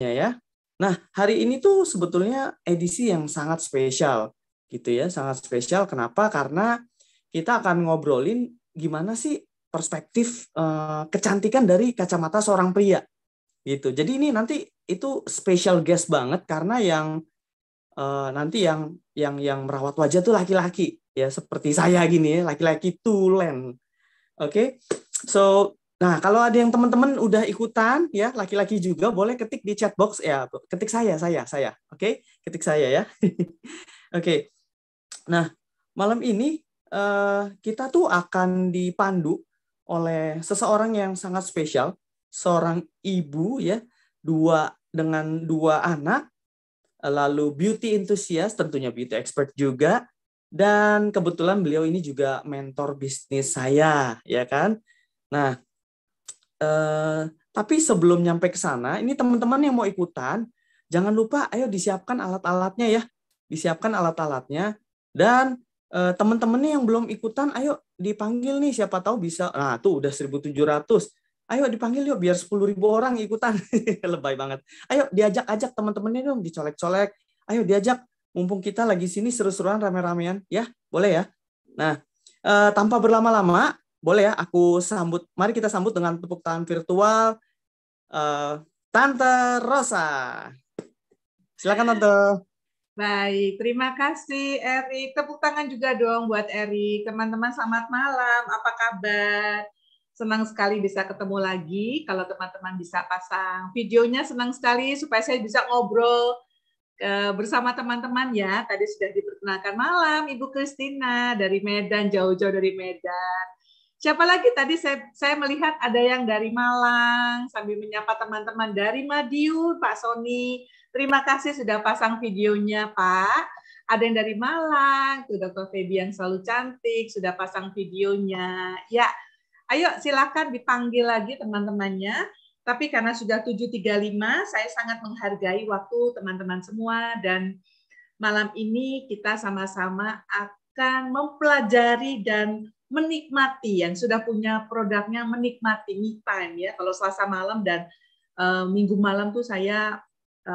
ya. Nah, hari ini tuh sebetulnya edisi yang sangat spesial gitu ya, sangat spesial. Kenapa? Karena kita akan ngobrolin gimana sih perspektif kecantikan dari kacamata seorang pria gitu. Jadi ini nanti itu special guest banget karena yang nanti yang merawat wajah tuh laki-laki ya, seperti saya gini ya, laki-laki tulen. Oke. So, nah kalau ada yang teman-teman udah ikutan ya, laki-laki juga boleh ketik di chat box ya, ketik saya. Oke, ketik saya ya. Oke. Nah, malam ini kita tuh akan dipandu oleh seseorang yang sangat spesial, seorang ibu ya, dengan dua anak, lalu beauty enthusiast, tentunya beauty expert juga, dan kebetulan beliau ini juga mentor bisnis saya, ya kan? Nah, tapi sebelum nyampe ke sana, ini teman-teman yang mau ikutan, jangan lupa, ayo disiapkan alat-alatnya ya, disiapkan alat-alatnya, dan teman-temannya yang belum ikutan, ayo dipanggil nih, siapa tahu bisa. Nah, tuh udah 1.700. Ayo dipanggil yuk, biar 10.000 orang ikutan. Lebay banget. Ayo diajak-ajak teman-temannya dong, dicolek-colek. Ayo diajak, mumpung kita lagi sini seru-seruan rame-ramean, ya, boleh ya. Nah, tanpa berlama-lama, boleh ya, aku sambut. Mari kita sambut dengan tepuk tangan virtual Tante Rosa. Silakan Tante. Baik, terima kasih Erik. Tepuk tangan juga dong buat Erik. Teman-teman selamat malam, apa kabar? Senang sekali bisa ketemu lagi. Kalau teman-teman bisa pasang videonya, senang sekali supaya saya bisa ngobrol bersama teman-teman ya. Tadi sudah diperkenalkan malam Ibu Kristina dari Medan, jauh-jauh dari Medan. Siapa lagi tadi saya melihat ada yang dari Malang, sambil menyapa teman-teman dari Madiun, Pak Sony. Terima kasih sudah pasang videonya, Pak. Ada yang dari Malang, tuh Dr. Feby yang selalu cantik, sudah pasang videonya. Ya, ayo silakan dipanggil lagi teman-temannya. Tapi karena sudah 7.35, saya sangat menghargai waktu teman-teman semua. Dan malam ini kita sama-sama akan mempelajari dan menikmati, yang sudah punya produknya menikmati me time ya. Kalau Selasa malam dan Minggu malam tuh saya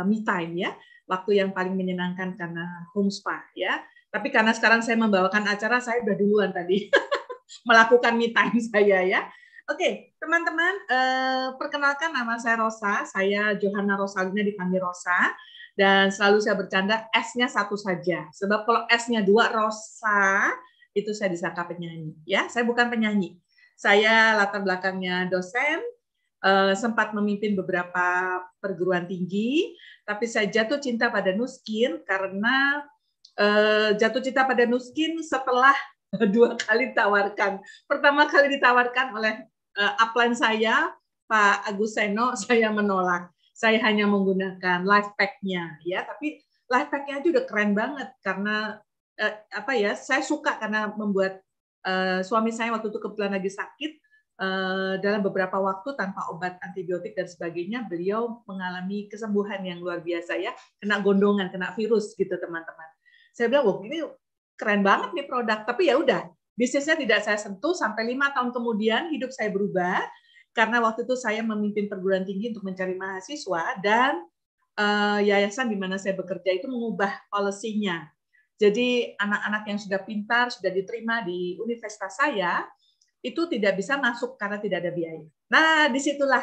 me time ya, waktu yang paling menyenangkan karena home spa ya. Tapi karena sekarang saya membawakan acara, saya udah duluan tadi melakukan me time saya ya. Oke, teman-teman, perkenalkan nama saya Rosa, saya Johanna Rosalina dipanggil Rosa, dan selalu saya bercanda S-nya satu saja. Sebab kalau S-nya dua, Rosa, itu saya disangka penyanyi. Ya, saya bukan penyanyi. Saya latar belakangnya dosen, sempat memimpin beberapa perguruan tinggi, tapi saya jatuh cinta pada Nuskin karena jatuh cinta pada Nuskin setelah 2 kali ditawarkan. Pertama kali ditawarkan oleh upline saya, Pak Agus Seno, saya menolak. Saya hanya menggunakan life pack-nya, ya. Tapi life pack-nya itu udah keren banget karena apa ya? Saya suka karena membuat suami saya waktu itu kebetulan lagi sakit. Dalam beberapa waktu tanpa obat antibiotik dan sebagainya, beliau mengalami kesembuhan yang luar biasa ya, kena gondongan, kena virus gitu teman-teman. Saya bilang, wah ini keren banget nih produk, tapi ya udah, bisnisnya tidak saya sentuh sampai 5 tahun kemudian hidup saya berubah karena waktu itu saya memimpin perguruan tinggi untuk mencari mahasiswa dan yayasan di mana saya bekerja itu mengubah policy-nya. Jadi anak-anak yang sudah pintar, sudah diterima di universitas saya, itu tidak bisa masuk karena tidak ada biaya. Nah, disitulah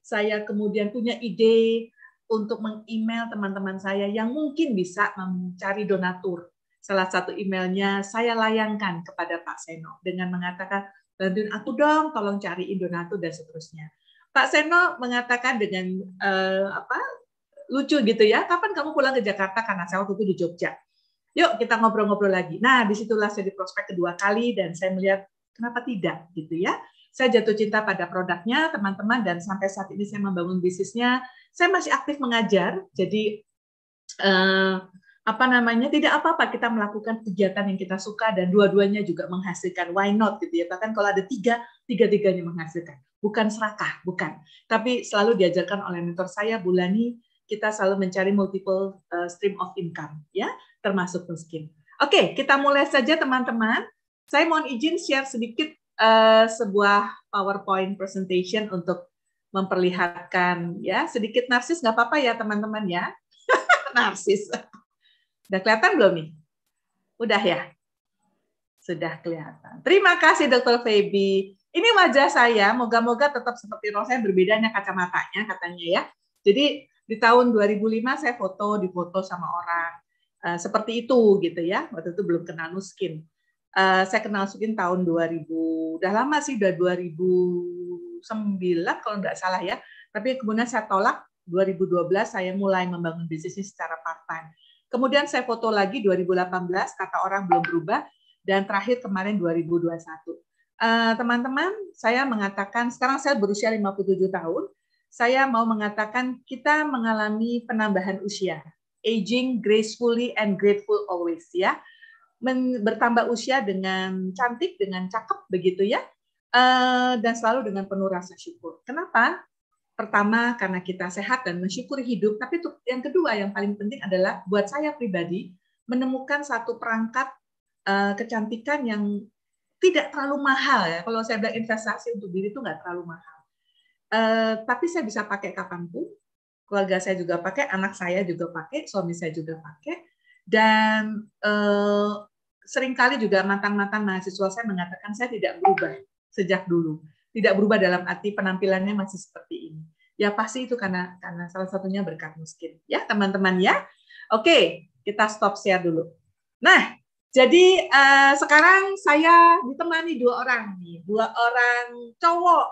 saya kemudian punya ide untuk meng-email teman-teman saya yang mungkin bisa mencari donatur. Salah satu emailnya saya layangkan kepada Pak Seno dengan mengatakan, bantuin aku dong, tolong cariin donatur dan seterusnya. Pak Seno mengatakan dengan lucu gitu ya, kapan kamu pulang ke Jakarta, karena saya waktu itu di Jogja. Yuk kita ngobrol-ngobrol lagi. Nah, disitulah saya di prospek kedua kali dan saya melihat kenapa tidak gitu ya. Saya jatuh cinta pada produknya teman-teman dan sampai saat ini saya membangun bisnisnya. Saya masih aktif mengajar, jadi tidak apa-apa kita melakukan kegiatan yang kita suka dan dua-duanya juga menghasilkan. Why not gitu ya? Bahkan kalau ada tiga-tiganya menghasilkan. Bukan serakah, bukan. Tapi selalu diajarkan oleh mentor saya, Bulani, kita selalu mencari multiple stream of income, ya, termasuk miskin. Oke, kita mulai saja teman-teman. Saya mohon izin share sedikit sebuah PowerPoint presentation untuk memperlihatkan ya sedikit narsis, nggak apa-apa ya teman-teman ya. Narsis. Udah kelihatan belum nih? Udah ya? Sudah kelihatan. Terima kasih Dr. Feby. Ini wajah saya, moga-moga tetap seperti saya, berbedanya kacamatanya katanya ya. Jadi di tahun 2005 saya difoto sama orang. Seperti itu gitu ya. Waktu itu belum kenal Nuskin. Saya kenal Nuskin tahun 2000, udah lama sih, udah 2009 kalau nggak salah ya. Tapi kemudian saya tolak, 2012 saya mulai membangun bisnis secara part-time. Kemudian saya foto lagi 2018, kata orang belum berubah. Dan terakhir kemarin 2021. Teman-teman, saya mengatakan, sekarang saya berusia 57 tahun, saya mau mengatakan kita mengalami penambahan usia. Aging gracefully and grateful always, ya. Bertambah usia dengan cantik, dengan cakep, begitu ya. Dan selalu dengan penuh rasa syukur. Kenapa? Pertama, karena kita sehat dan mensyukuri hidup. Tapi yang kedua, yang paling penting adalah buat saya pribadi, menemukan satu perangkat kecantikan yang tidak terlalu mahal ya. Kalau saya bilang investasi untuk diri itu nggak terlalu mahal. Tapi saya bisa pakai kapanpun. Keluarga saya juga pakai, anak saya juga pakai, suami saya juga pakai. Dan seringkali juga mantan-mantan mahasiswa saya mengatakan saya tidak berubah sejak dulu. Tidak berubah dalam arti penampilannya masih seperti ini. Ya pasti itu karena salah satunya berkat Nuskin. Ya teman-teman ya. Oke, kita stop share dulu. Nah, jadi sekarang saya ditemani dua orang cowok.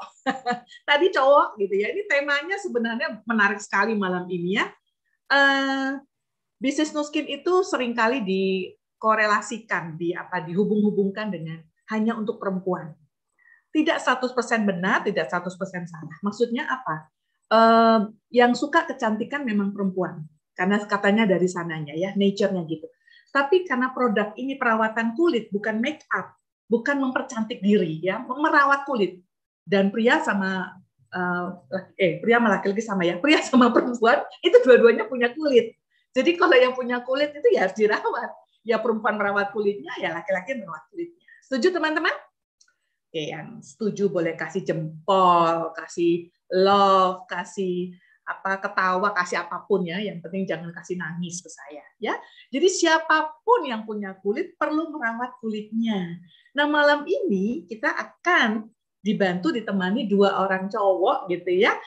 Tadi cowok gitu ya. Ini temanya sebenarnya menarik sekali malam ini ya. Bisnis Nuskin itu seringkali dikorelasikan, dihubung-hubungkan dengan hanya untuk perempuan. Tidak 100% benar, tidak 100% salah. Maksudnya apa? Yang suka kecantikan memang perempuan. Karena katanya dari sananya ya, nature-nya gitu. Tapi karena produk ini perawatan kulit, bukan make up, bukan mempercantik diri, ya, merawat kulit. Dan pria sama laki-laki sama ya, pria sama perempuan itu dua-duanya punya kulit. Jadi kalau yang punya kulit itu ya harus dirawat. Ya perempuan merawat kulitnya, ya laki-laki merawat kulitnya. Setuju teman-teman? Oke, yang setuju boleh kasih jempol, kasih love, kasih ketawa, kasih apapun ya, yang penting jangan kasih nangis ke saya ya. Jadi siapapun yang punya kulit perlu merawat kulitnya. Nah, malam ini kita akan dibantu ditemani dua orang cowok gitu ya.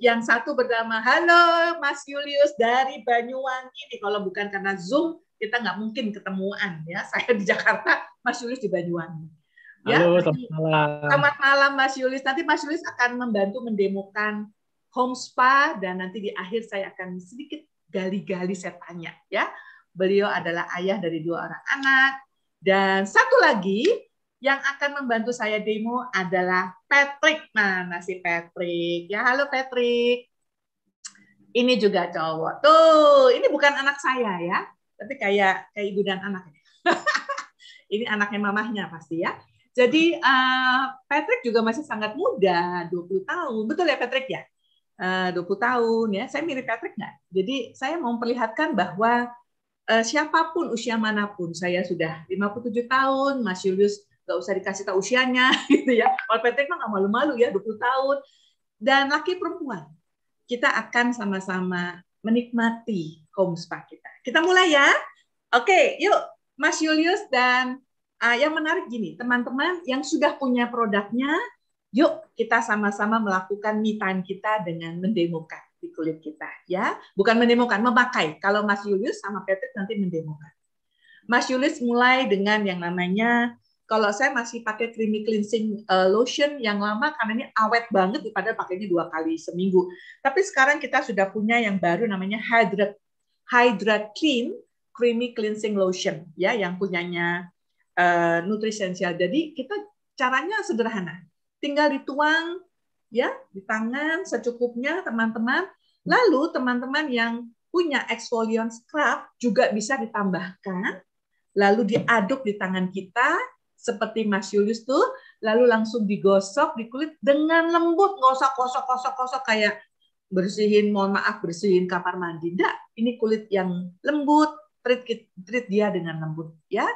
Yang satu bernama, halo Mas Julius dari Banyuwangi nih. Kalau bukan karena Zoom kita nggak mungkin ketemuan ya. Saya di Jakarta, Mas Julius di Banyuwangi. Ya, halo, selamat malam. Selamat malam Mas Julius. Nanti Mas Julius akan membantu mendemokan home spa dan nanti di akhir saya akan sedikit gali-gali saya tanya ya. Beliau adalah ayah dari dua orang anak dan satu lagi yang akan membantu saya demo adalah Patrick. Mana si Patrick? Ya, halo Patrick. Ini juga cowok. Tuh, ini bukan anak saya ya, tapi kayak ibu dan anak. Ini anaknya mamahnya pasti ya. Jadi Patrick juga masih sangat muda, 20 tahun. Betul ya Patrick ya? 20 tahun ya. Saya mirip Patrick nggak? Jadi saya mau memperlihatkan bahwa siapapun usia manapun, saya sudah 57 tahun, Mas Julius nggak usah dikasih tahu usianya gitu ya. Kalau Patrick mah nggak malu-malu ya, 20 tahun. Dan laki perempuan, kita akan sama-sama menikmati home spa kita. Kita mulai ya. Oke, yuk Mas Julius dan yang menarik gini, teman-teman yang sudah punya produknya, yuk kita sama-sama melakukan me time kita dengan mendemokan di kulit kita, ya. Bukan mendemokan, memakai. Kalau Mas Julius sama Patrick nanti mendemokan. Mas Julius mulai dengan yang namanya, kalau saya masih pakai creamy cleansing lotion yang lama karena ini awet banget, padahal pakainya 2 kali seminggu. Tapi sekarang kita sudah punya yang baru namanya Hydrate Clean Creamy Cleansing Lotion, ya, yang punyanya Nutrisensial. Jadi kita caranya sederhana, tinggal dituang ya di tangan secukupnya teman-teman. Lalu teman-teman yang punya exfoliant scrub juga bisa ditambahkan, lalu diaduk di tangan kita seperti Mas Julius tuh, lalu langsung digosok di kulit dengan lembut, nggak usah kosok kayak bersihin kamar mandi. Enggak, ini kulit yang lembut, treat dia dengan lembut ya.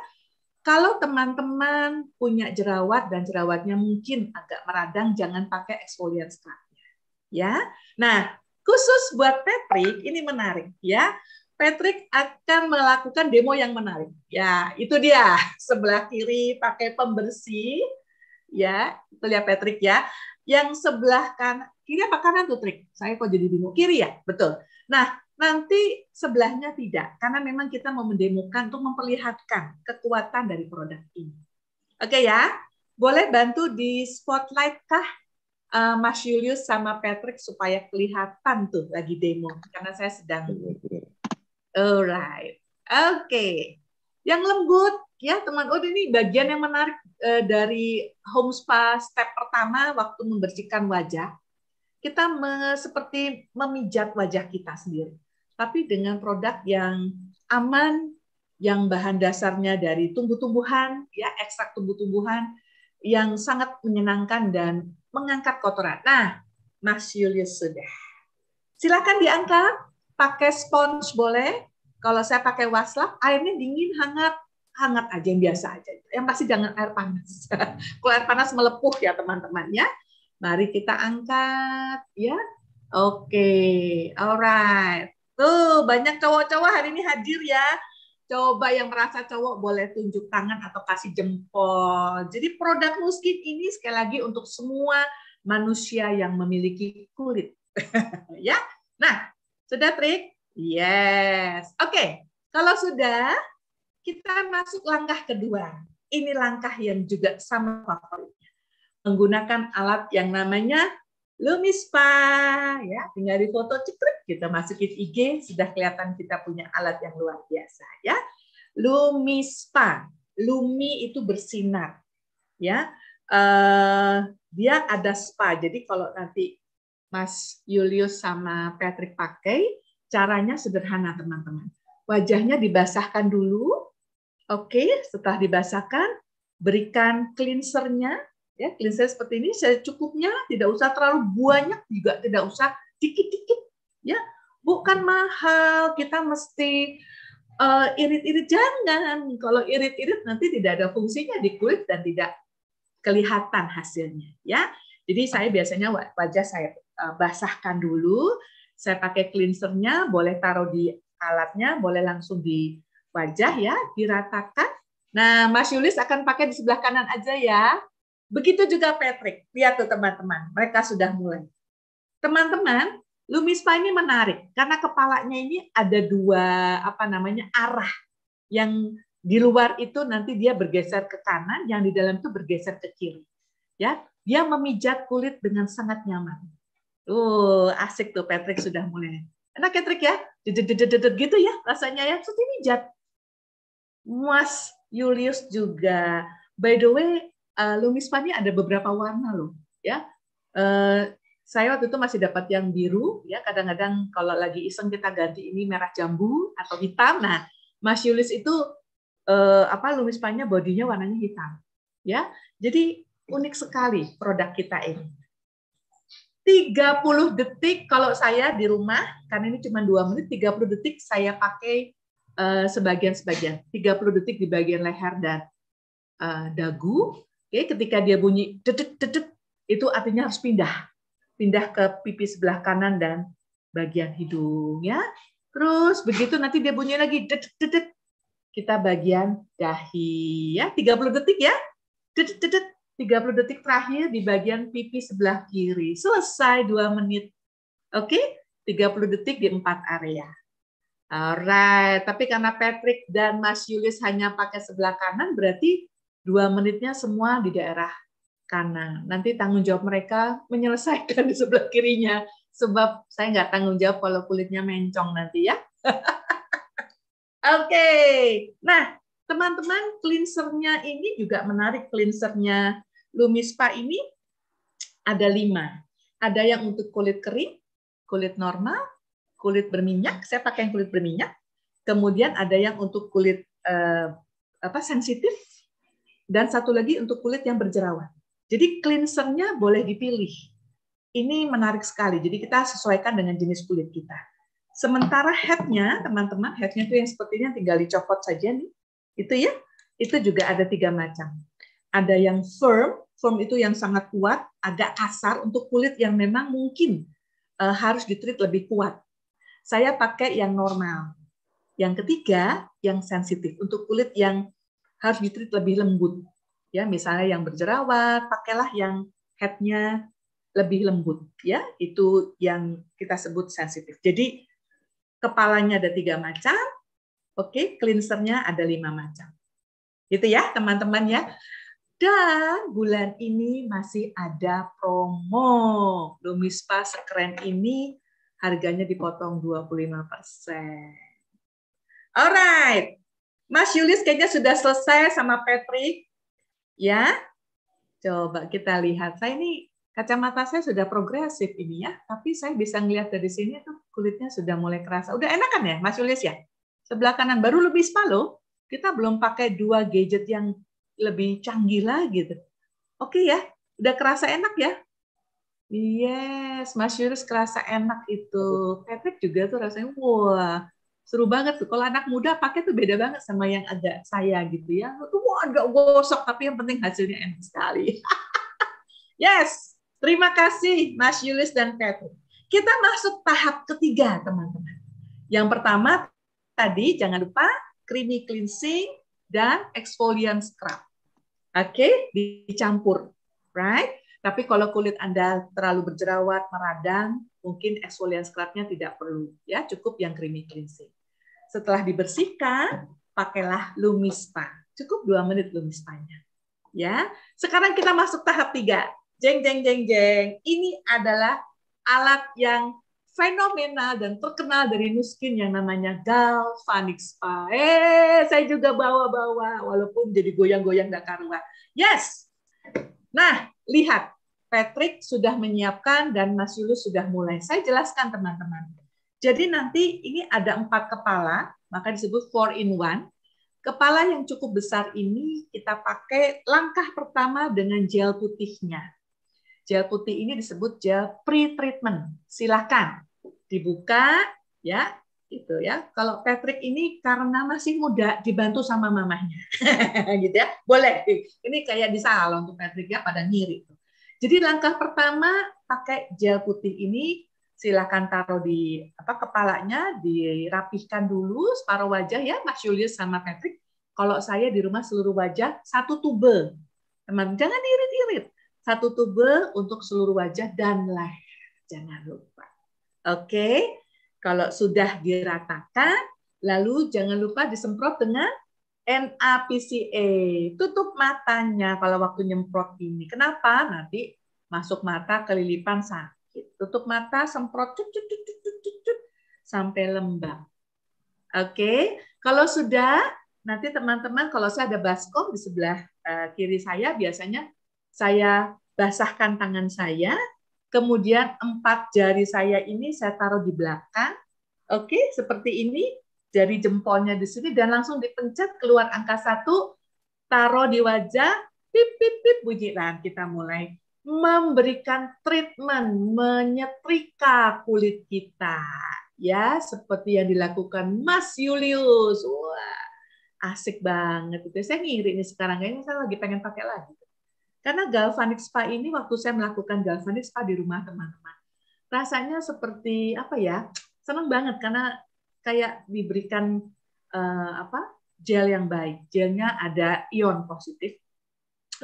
Kalau teman-teman punya jerawat dan jerawatnya mungkin agak meradang, jangan pakai exfoliant scrub-nya. Ya. Nah, khusus buat Patrick ini menarik ya. Patrick akan melakukan demo yang menarik. Ya, itu dia. Sebelah kiri pakai pembersih. Ya, itu lihat Patrick ya. Yang sebelah kanan, kiri apa kanan tuh, Trik? Saya kok jadi bingung. Kiri ya, betul. Nah, nanti sebelahnya tidak, karena memang kita mau mendemokan untuk memperlihatkan kekuatan dari produk ini. Oke ya, boleh bantu di spotlight kah Mas Julius sama Patrick supaya kelihatan tuh lagi demo, karena saya sedang. Alright, oke. Yang lembut ya teman. Oh ini bagian yang menarik dari home spa step pertama waktu membersihkan wajah. Kita seperti memijat wajah kita sendiri, tapi dengan produk yang aman, yang bahan dasarnya dari tumbuh-tumbuhan, ya ekstrak tumbuh-tumbuhan, yang sangat menyenangkan dan mengangkat kotoran. Nah, Mas Julius sudah. Silakan diangkat, pakai spons boleh. Kalau saya pakai wastafel, airnya dingin, hangat, hangat aja yang biasa aja. Yang pasti jangan air panas. Kalau air panas melepuh ya teman-teman ya. Mari kita angkat ya. Oke, alright. Tuh banyak cowok-cowok hari ini hadir ya. Coba yang merasa cowok boleh tunjuk tangan atau kasih jempol. Jadi produk Nuskin ini sekali lagi untuk semua manusia yang memiliki kulit. Ya. Nah, sudah Trik? Yes. Oke. Kalau sudah, kita masuk langkah kedua. Ini langkah yang juga sama favoritnya. Menggunakan alat yang namanya Lumispa, ya, tinggal di foto cekrek, kita masukin IG, sudah kelihatan kita punya alat yang luar biasa, ya. Lumispa, Lumi itu bersinar, ya. Dia ada spa, jadi kalau nanti Mas Julius sama Patrick pakai, caranya sederhana teman-teman. Wajahnya dibasahkan dulu, oke, setelah dibasahkan, berikan cleansernya. Ya, cleanser seperti ini secukupnya, tidak usah terlalu banyak, juga tidak usah dikit-dikit. Ya, bukan mahal, kita mesti irit-irit, jangan. Kalau irit-irit nanti tidak ada fungsinya di kulit dan tidak kelihatan hasilnya. Ya, jadi saya biasanya wajah saya basahkan dulu, saya pakai cleansernya, boleh taruh di alatnya, boleh langsung di wajah ya, diratakan. Nah, Mas Julius akan pakai di sebelah kanan aja ya. Begitu juga Patrick. Lihat tuh teman-teman, mereka sudah mulai. Teman-teman, Lumispa ini menarik karena kepalanya ini ada dua arah. Yang di luar itu nanti dia bergeser ke kanan, yang di dalam itu bergeser ke kiri. Ya, dia memijat kulit dengan sangat nyaman. Asik tuh Patrick sudah mulai. Enak Patrick ya? Gitu ya rasanya ya, seperti mijat. Mas Julius juga. By the way, Lumispa ini ada beberapa warna loh, ya. Saya waktu itu masih dapat yang biru, ya. Kadang-kadang kalau lagi iseng kita ganti ini merah jambu atau hitam. Nah, Mas Julius itu Lumispanya bodinya warnanya hitam, ya. Jadi unik sekali produk kita ini. 30 detik kalau saya di rumah, karena ini cuma 2 menit, 30 detik saya pakai sebagian-sebagian. 30 detik di bagian leher dan dagu. Oke, ketika dia bunyi dedek-dedek, itu artinya harus pindah ke pipi sebelah kanan dan bagian hidung ya. Terus begitu nanti dia bunyi lagi dedek-dedek, kita bagian dahi ya. 30 detik ya. Dedek-dedek, 30 detik terakhir di bagian pipi sebelah kiri. Selesai 2 menit. Oke, 30 detik di 4 area. Alright, tapi karena Patrick dan Mas Julius hanya pakai sebelah kanan, berarti 2 menitnya semua di daerah kanan. Nanti tanggung jawab mereka menyelesaikan di sebelah kirinya. Sebab saya nggak tanggung jawab kalau kulitnya mencong nanti ya. Oke. Nah, teman-teman, cleansernya ini juga menarik. Cleansernya Lumispa ini ada 5. Ada yang untuk kulit kering, kulit normal, kulit berminyak. Saya pakai yang kulit berminyak. Kemudian ada yang untuk kulit sensitif. Dan satu lagi untuk kulit yang berjerawat. Jadi cleansernya boleh dipilih. Ini menarik sekali. Jadi kita sesuaikan dengan jenis kulit kita. Sementara headnya, teman-teman, headnya itu yang sepertinya tinggal dicopot saja nih. Itu ya. Itu juga ada 3 macam. Ada yang firm, firm itu yang sangat kuat, agak kasar untuk kulit yang memang mungkin harus ditreat lebih kuat. Saya pakai yang normal. Yang ketiga, yang sensitif, untuk kulit yang harus ditreat lebih lembut. Ya, misalnya yang berjerawat, pakailah yang head-nya lebih lembut. Ya, itu yang kita sebut sensitif. Jadi kepalanya ada 3 macam, oke, cleansernya ada 5 macam. Gitu ya, teman-teman ya. Dan bulan ini masih ada promo. Lumispa sekeren ini harganya dipotong 25%. Alright. Mas Yulis kayaknya sudah selesai sama Patrick. Ya. Coba kita lihat. Saya ini kacamata saya sudah progresif ini ya, tapi saya bisa ngelihat dari sini tuh kulitnya sudah mulai kerasa. Udah enakan ya, Mas Yulis ya? Sebelah kanan baru Lumispa loh. Kita belum pakai 2 gadget yang lebih canggih lagi gitu. Oke ya, udah kerasa enak ya? Yes, Mas Yuris kerasa enak itu. Patrick juga tuh rasanya, wah, seru banget tuh. Kalau anak muda pakai tuh beda banget sama yang agak saya gitu ya. Wah, agak gosok, tapi yang penting hasilnya enak sekali. Yes, terima kasih Mas Yulis dan Patrick. Kita masuk tahap ketiga, teman-teman. Yang pertama, tadi jangan lupa creamy cleansing dan exfoliant scrub. Oke, dicampur, right? Tapi kalau kulit Anda terlalu berjerawat, meradang, mungkin exfoliant scrub-nya tidak perlu, ya, cukup yang creamy cleansing. Setelah dibersihkan, pakailah Lumispa. Cukup 2 menit Lumispanya. Ya. Sekarang kita masuk tahap 3. Jeng jeng jeng jeng. Ini adalah alat yang fenomenal dan terkenal dari Nu Skin yang namanya Galvanic Spa. Saya juga bawa-bawa, walaupun jadi goyang-goyang gak karuan. Yes. Nah, lihat. Patrick sudah menyiapkan dan Mas Yulis sudah mulai. Saya jelaskan, teman-teman. Jadi nanti ini ada 4 kepala, maka disebut 4-in-1. Kepala yang cukup besar ini kita pakai langkah pertama dengan gel putihnya. Gel putih ini disebut gel pre-treatment. Silakan dibuka ya, itu ya. Kalau Patrick ini karena masih muda dibantu sama mamahnya. Gitu ya. Boleh. Ini kayak di salon untuk Patrick ya, pada ngiri. Jadi langkah pertama pakai gel putih ini, silakan taruh di kepalanya, dirapihkan dulu separuh wajah ya, Mas Julius sama Patrick. Kalau saya di rumah seluruh wajah 1 tube. Teman, jangan irit-irit. 1 tube untuk seluruh wajah dan leher. Jangan lupa. Oke, kalau sudah diratakan, lalu jangan lupa disemprot dengan NaPCA. Tutup matanya kalau waktu nyemprot ini. Kenapa? Nanti masuk mata kelilipan sakit. Tutup mata, semprot cut, cut, cut, cut, cut, cut, sampai lembab. Oke, kalau sudah, nanti teman-teman, kalau saya ada baskom di sebelah kiri saya, biasanya saya basahkan tangan saya, kemudian 4 jari saya ini saya taruh di belakang. Oke, seperti ini. Jari jempolnya di sini dan langsung dipencet, keluar angka 1, taruh di wajah, pip pip pip bunyi. Nah, kita mulai memberikan treatment, menyetrika kulit kita. Ya, seperti yang dilakukan Mas Julius. Wah, asik banget itu. Saya ngiri nih sekarang, kayaknya saya lagi pengen pakai lagi. Karena Galvanic Spa ini waktu saya melakukan Galvanic Spa di rumah teman-teman, rasanya seperti apa ya? Senang banget karena kayak diberikan gel yang baik. Gelnya ada ion positif.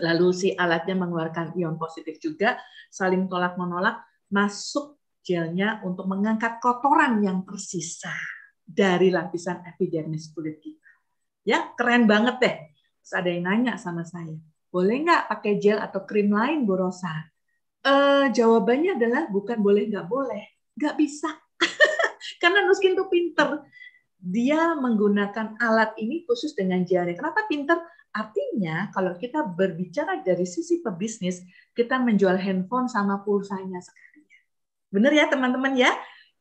Lalu si alatnya mengeluarkan ion positif juga, saling tolak menolak, masuk gelnya untuk mengangkat kotoran yang tersisa dari lapisan epidermis kulit kita. Ya, keren banget deh. Terus ada yang nanya sama saya, boleh nggak pakai gel atau krim lain, Bu Rosa? Jawabannya adalah bukan boleh nggak boleh, nggak bisa. Karena Nu Skin tuh pinter. Dia menggunakan alat ini khusus dengan gelnya. Kenapa pinter? Artinya kalau kita berbicara dari sisi pebisnis, kita menjual handphone sama pulsanya sekalian. Benar ya teman-teman ya?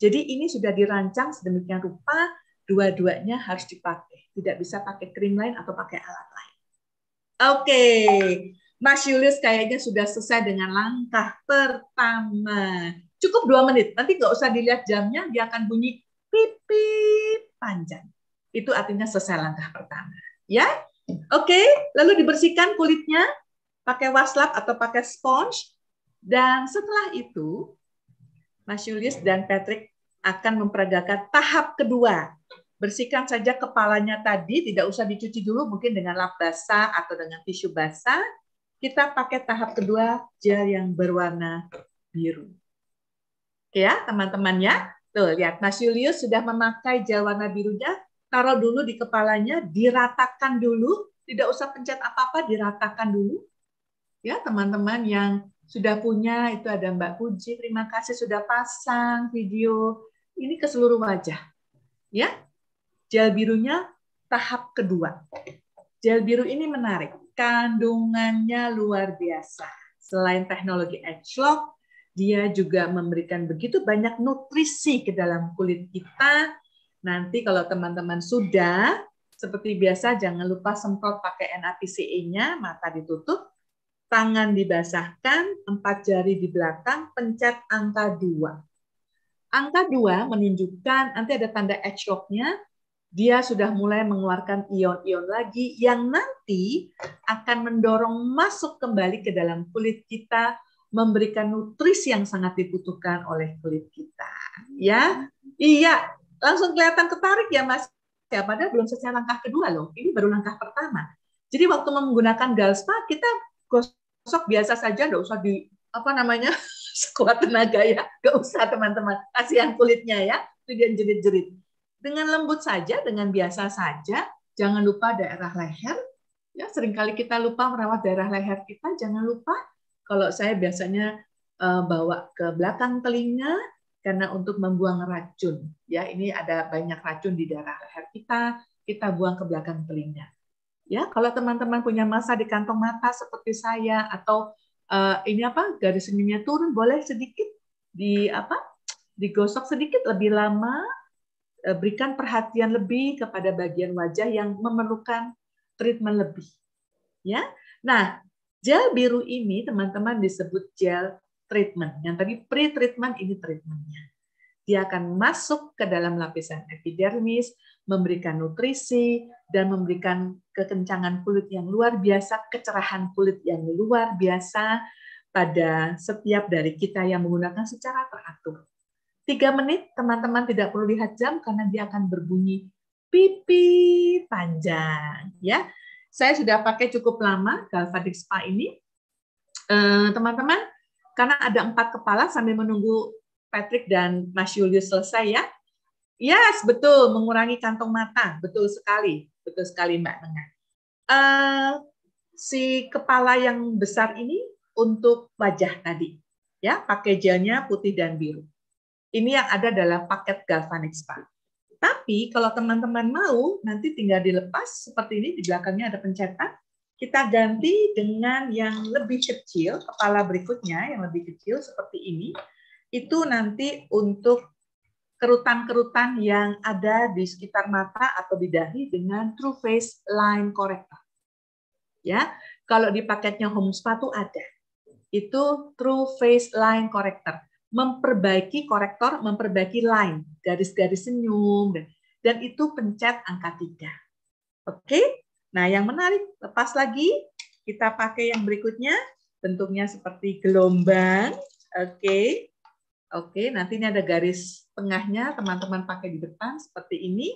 Jadi ini sudah dirancang sedemikian rupa, dua-duanya harus dipakai. Tidak bisa pakai krim lain atau pakai alat lain. Oke, Mas Julius kayaknya sudah selesai dengan langkah pertama. Cukup 2 menit, nanti nggak usah dilihat jamnya, dia akan bunyi pip-pip panjang. Itu artinya selesai langkah pertama. Ya, Oke, lalu dibersihkan kulitnya pakai washcloth atau pakai sponge. Dan setelah itu, Mas Julius dan Patrick akan memperagakan tahap kedua. Bersihkan saja kepalanya tadi, tidak usah dicuci dulu, mungkin dengan lap basah atau dengan tisu basah. Kita pakai tahap kedua, gel yang berwarna biru. Oke ya, teman-teman ya. Tuh, lihat Mas Julius sudah memakai gel warna birunya. Taruh dulu di kepalanya, diratakan dulu. Tidak usah pencet apa-apa, diratakan dulu. Ya, teman-teman yang sudah punya, itu ada Mbak Puji, terima kasih sudah pasang video ini ke seluruh wajah. Ya, gel birunya tahap kedua. Gel biru ini menarik, kandungannya luar biasa. Selain teknologi age lock, dia juga memberikan begitu banyak nutrisi ke dalam kulit kita. Nanti kalau teman-teman sudah, seperti biasa jangan lupa semprot pakai NaPCE-nya, mata ditutup, tangan dibasahkan, 4 jari di belakang, pencet angka 2. Angka 2 menunjukkan, nanti ada tanda age lock-nya, dia sudah mulai mengeluarkan ion-ion lagi yang nanti akan mendorong masuk kembali ke dalam kulit kita, memberikan nutrisi yang sangat dibutuhkan oleh kulit kita. Ya, iya, langsung kelihatan tertarik ya Mas. Ya, padahal belum selesai langkah kedua loh. Ini baru langkah pertama. Jadi waktu menggunakan Galspa kita gosok biasa saja, nggak usah di apa namanya sekuat tenaga ya, nggak usah teman-teman, kasihan kulitnya ya, itu dia jerit-jerit. Dengan lembut saja, dengan biasa saja, jangan lupa daerah leher. Ya, seringkali kita lupa merawat daerah leher kita, jangan lupa. Kalau saya biasanya bawa ke belakang telinga karena untuk membuang racun. Ya, ini ada banyak racun di daerah leher kita buang ke belakang telinga. Ya, kalau teman-teman punya massa di kantong mata seperti saya atau ini apa garis senyumnya turun, boleh sedikit digosok sedikit lebih lama, berikan perhatian lebih kepada bagian wajah yang memerlukan treatment lebih. Ya, nah gel biru ini teman-teman disebut gel treatment. Yang tadi pre-treatment, ini treatmentnya. Dia akan masuk ke dalam lapisan epidermis, memberikan nutrisi, dan memberikan kekencangan kulit yang luar biasa, kecerahan kulit yang luar biasa pada setiap dari kita yang menggunakan secara teratur. 3 menit, teman-teman tidak perlu lihat jam karena dia akan berbunyi pipi panjang. Ya, saya sudah pakai cukup lama Galvanic Spa ini, teman-teman, karena ada 4 kepala sambil menunggu Patrick dan Mas Julius selesai ya. Yes, betul, mengurangi kantong mata. Betul sekali Mbak Nengah. Si kepala yang besar ini untuk wajah tadi. Ya, pakai gelnya putih dan biru. Ini yang ada dalam paket Galvanic Spa. Tapi kalau teman-teman mau, nanti tinggal dilepas seperti ini, di belakangnya ada pencetak. Kita ganti dengan yang lebih kecil, kepala berikutnya yang lebih kecil seperti ini. Itu nanti untuk kerutan-kerutan yang ada di sekitar mata atau di dahi dengan True Face Line Corrector. Ya, kalau di paketnya Home Spa tuh ada. Itu True Face Line Corrector. Memperbaiki korektor, memperbaiki line, garis-garis senyum, dan itu pencet angka 3. Oke? Nah, yang menarik, lepas lagi, kita pakai yang berikutnya, bentuknya seperti gelombang. Oke. Oke, nanti ini ada garis tengahnya, teman-teman pakai di depan seperti ini.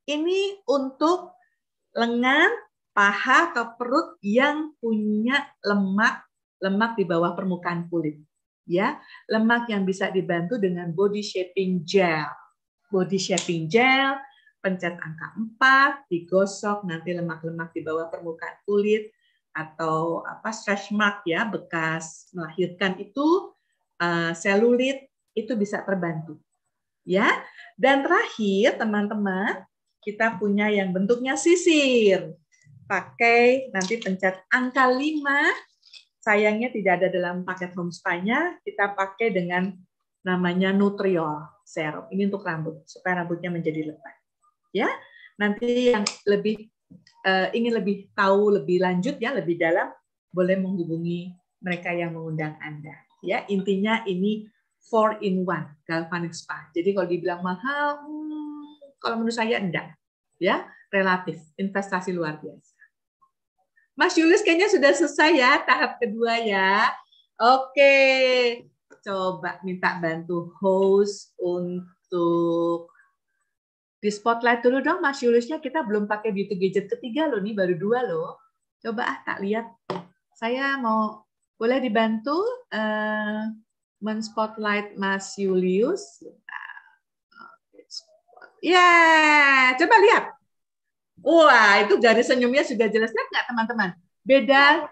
Ini untuk lengan, paha, atau perut yang punya lemak di bawah permukaan kulit. Ya, lemak yang bisa dibantu dengan body shaping gel. Body shaping gel, pencet angka 4, digosok nanti lemak-lemak di bawah permukaan kulit atau stretch mark ya, bekas melahirkan itu, selulit, itu bisa terbantu. Ya. Dan terakhir teman-teman, kita punya yang bentuknya sisir. Pakai nanti pencet angka 5. Sayangnya tidak ada dalam paket Home Spa-nya, kita pakai dengan namanya Nutriol Serum. Ini untuk rambut, supaya rambutnya menjadi lebat. Ya. Nanti yang lebih ingin lebih tahu lebih lanjut ya, lebih dalam, boleh menghubungi mereka yang mengundang Anda. Ya, intinya ini 4-in-1 Galvanic Spa. Jadi kalau dibilang mahal, kalau menurut saya enggak. Ya, relatif, investasi luar biasa. Mas Julius kayaknya sudah selesai ya tahap kedua ya. Oke, coba minta bantu host untuk di spotlight dulu dong Mas Juliusnya. Kita belum pakai beauty gadget ketiga loh, nih baru 2 loh. Coba tak lihat. Saya mau, boleh dibantu men-spotlight Mas Julius. Ya, coba lihat. Wah, itu garis senyumnya sudah jelas. Lihat nggak teman-teman? Beda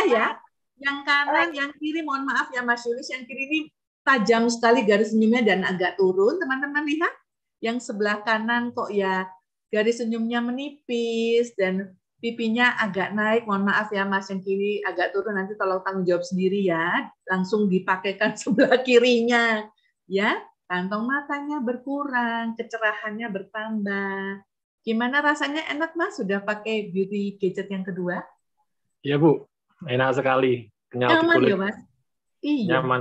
ya. Yang kanan, yang kiri, mohon maaf ya Mas Julius, yang kiri ini tajam sekali garis senyumnya dan agak turun. Teman-teman lihat. Yang sebelah kanan kok ya garis senyumnya menipis dan pipinya agak naik. Mohon maaf ya Mas, yang kiri agak turun. Nanti tolong tanggung jawab sendiri ya. Langsung dipakaikan sebelah kirinya. Ya, kantong matanya berkurang, kecerahannya bertambah. Gimana rasanya, enak Mas sudah pakai beauty gadget yang kedua? Iya Bu, enak sekali. Kenyal di Nyaman kulit. ya Mas? Iya. Nyaman.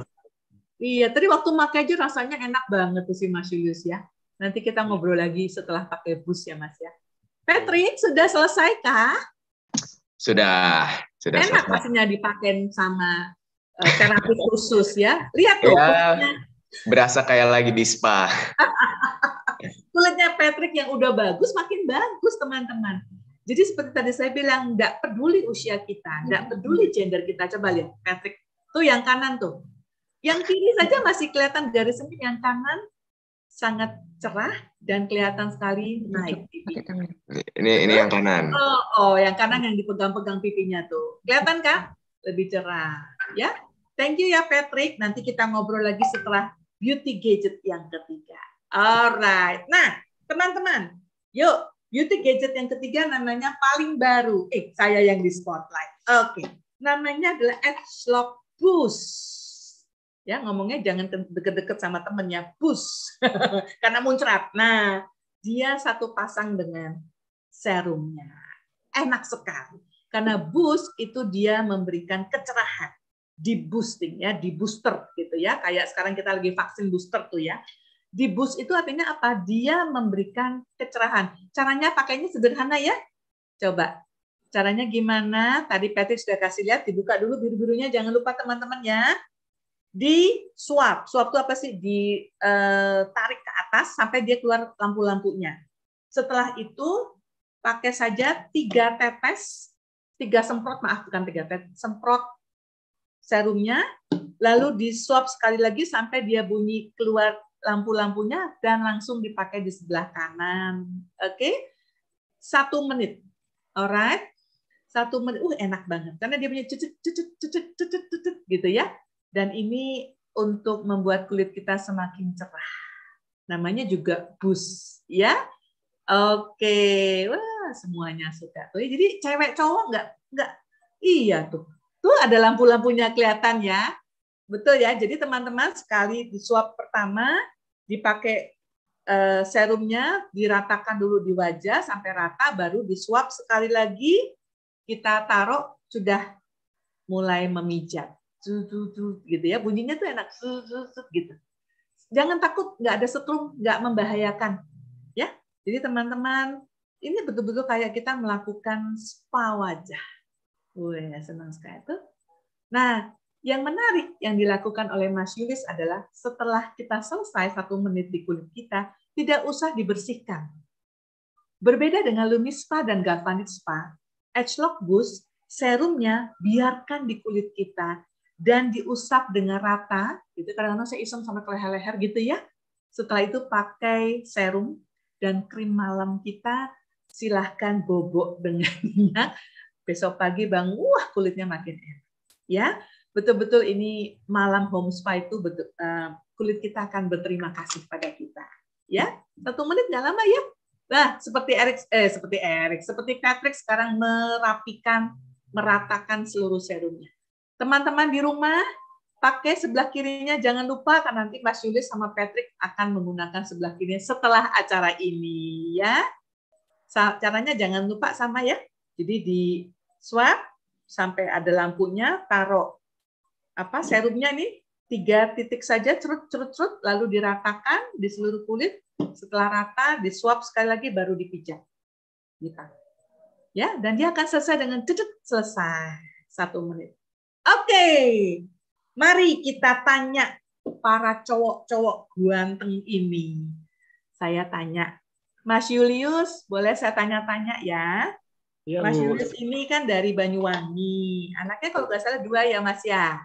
Iya, tadi waktu pakai aja rasanya enak banget tuh si Mas Julius ya. Nanti kita ngobrol lagi setelah pakai bus ya Mas ya. Patrick, sudah selesai kah? Sudah enak selesai. pastinya dipakai sama terapis khusus ya. Lihat tuh. Ya, berasa kayak lagi di spa. Kulitnya Patrick yang udah bagus makin bagus teman-teman. Jadi seperti tadi saya bilang, nggak peduli usia kita, nggak peduli gender kita. Coba lihat Patrick, tuh yang kanan tuh. Yang kiri saja masih kelihatan garis senyum, yang kanan sangat cerah dan kelihatan sekali naik pipi. Ini yang kanan. Oh, yang kanan yang dipegang-pegang pipinya tuh. Kelihatan kan? Lebih cerah. Ya, thank you ya Patrick. Nanti kita ngobrol lagi setelah beauty gadget yang ketiga. Alright. Nah, teman-teman, yuk beauty gadget yang ketiga namanya paling baru. Saya yang di spotlight. Oke. Namanya adalah Edgelock Boost. Ya, ngomongnya jangan deket-deket sama temennya, boost. Karena muncrat. Nah, dia satu pasang dengan serumnya. Enak sekali. Karena boost itu dia memberikan kecerahan. Di boosting ya, di booster gitu ya. Kayak sekarang kita lagi vaksin booster tuh ya. Di boost itu artinya apa? Dia memberikan kecerahan. Caranya pakainya sederhana ya. Coba. Caranya gimana? Tadi Patrick sudah kasih lihat, dibuka dulu biru-birunya. Jangan lupa teman-teman ya. Di swap itu apa sih? Ditarik ke atas sampai dia keluar lampu-lampunya. Setelah itu pakai saja 3 tetes, 3 semprot, maaf bukan 3 tetes, semprot serumnya, lalu di swap sekali lagi sampai dia bunyi keluar lampu-lampunya dan langsung dipakai di sebelah kanan. Oke? 1 menit. Alright? 1 menit. Enak banget karena dia punya cucut gitu ya. Dan ini untuk membuat kulit kita semakin cerah. Namanya juga boost, ya. Oke, wah semuanya suka. Jadi cewek cowok nggak, iya tuh. Tuh ada lampu-lampunya kelihatan ya. Betul ya. Jadi teman-teman sekali di swab pertama dipakai serumnya, diratakan dulu di wajah sampai rata, baru di swab sekali lagi kita taruh sudah mulai memijat. Gitu ya, bunyinya tuh enak gitu. Jangan takut, nggak ada setrum, nggak membahayakan ya. Jadi teman-teman, ini betul-betul kayak kita melakukan spa wajah. Wah, senang sekali tuh. Nah, yang menarik yang dilakukan oleh Mas Julius adalah setelah kita selesai 1 menit di kulit kita, tidak usah dibersihkan. Berbeda dengan Lumis Spa dan Galvanic Spa, Edgelock Boost serumnya biarkan di kulit kita dan diusap dengan rata, gitu. Kadang-kadang saya iseng sama leher-leher gitu ya. Setelah itu pakai serum dan krim malam kita, silahkan bobok dengan minyak. Besok pagi bangun, wah kulitnya makin enak. Ya, betul-betul ini malam home spa itu betul, kulit kita akan berterima kasih pada kita. Ya, 1 menit nggak lama ya. Nah, seperti Patrick sekarang meratakan seluruh serumnya. Teman-teman di rumah, pakai sebelah kirinya, jangan lupa karena nanti Mas Julius sama Patrick akan menggunakan sebelah kirinya setelah acara ini ya. Caranya jangan lupa sama ya. Jadi di swab sampai ada lampunya, taruh serumnya ini 3 titik saja, cerut, lalu diratakan di seluruh kulit. Setelah rata, di swab sekali lagi baru dipijat. Gitu. Ya, dan dia akan selesai dengan selesai 1 menit. Oke, mari kita tanya para cowok-cowok ganteng ini. Saya tanya, Mas Julius, boleh saya tanya-tanya ya? Iya, Mas Bu. Julius ini kan dari Banyuwangi. Anaknya kalau nggak salah 2 ya, Mas ya?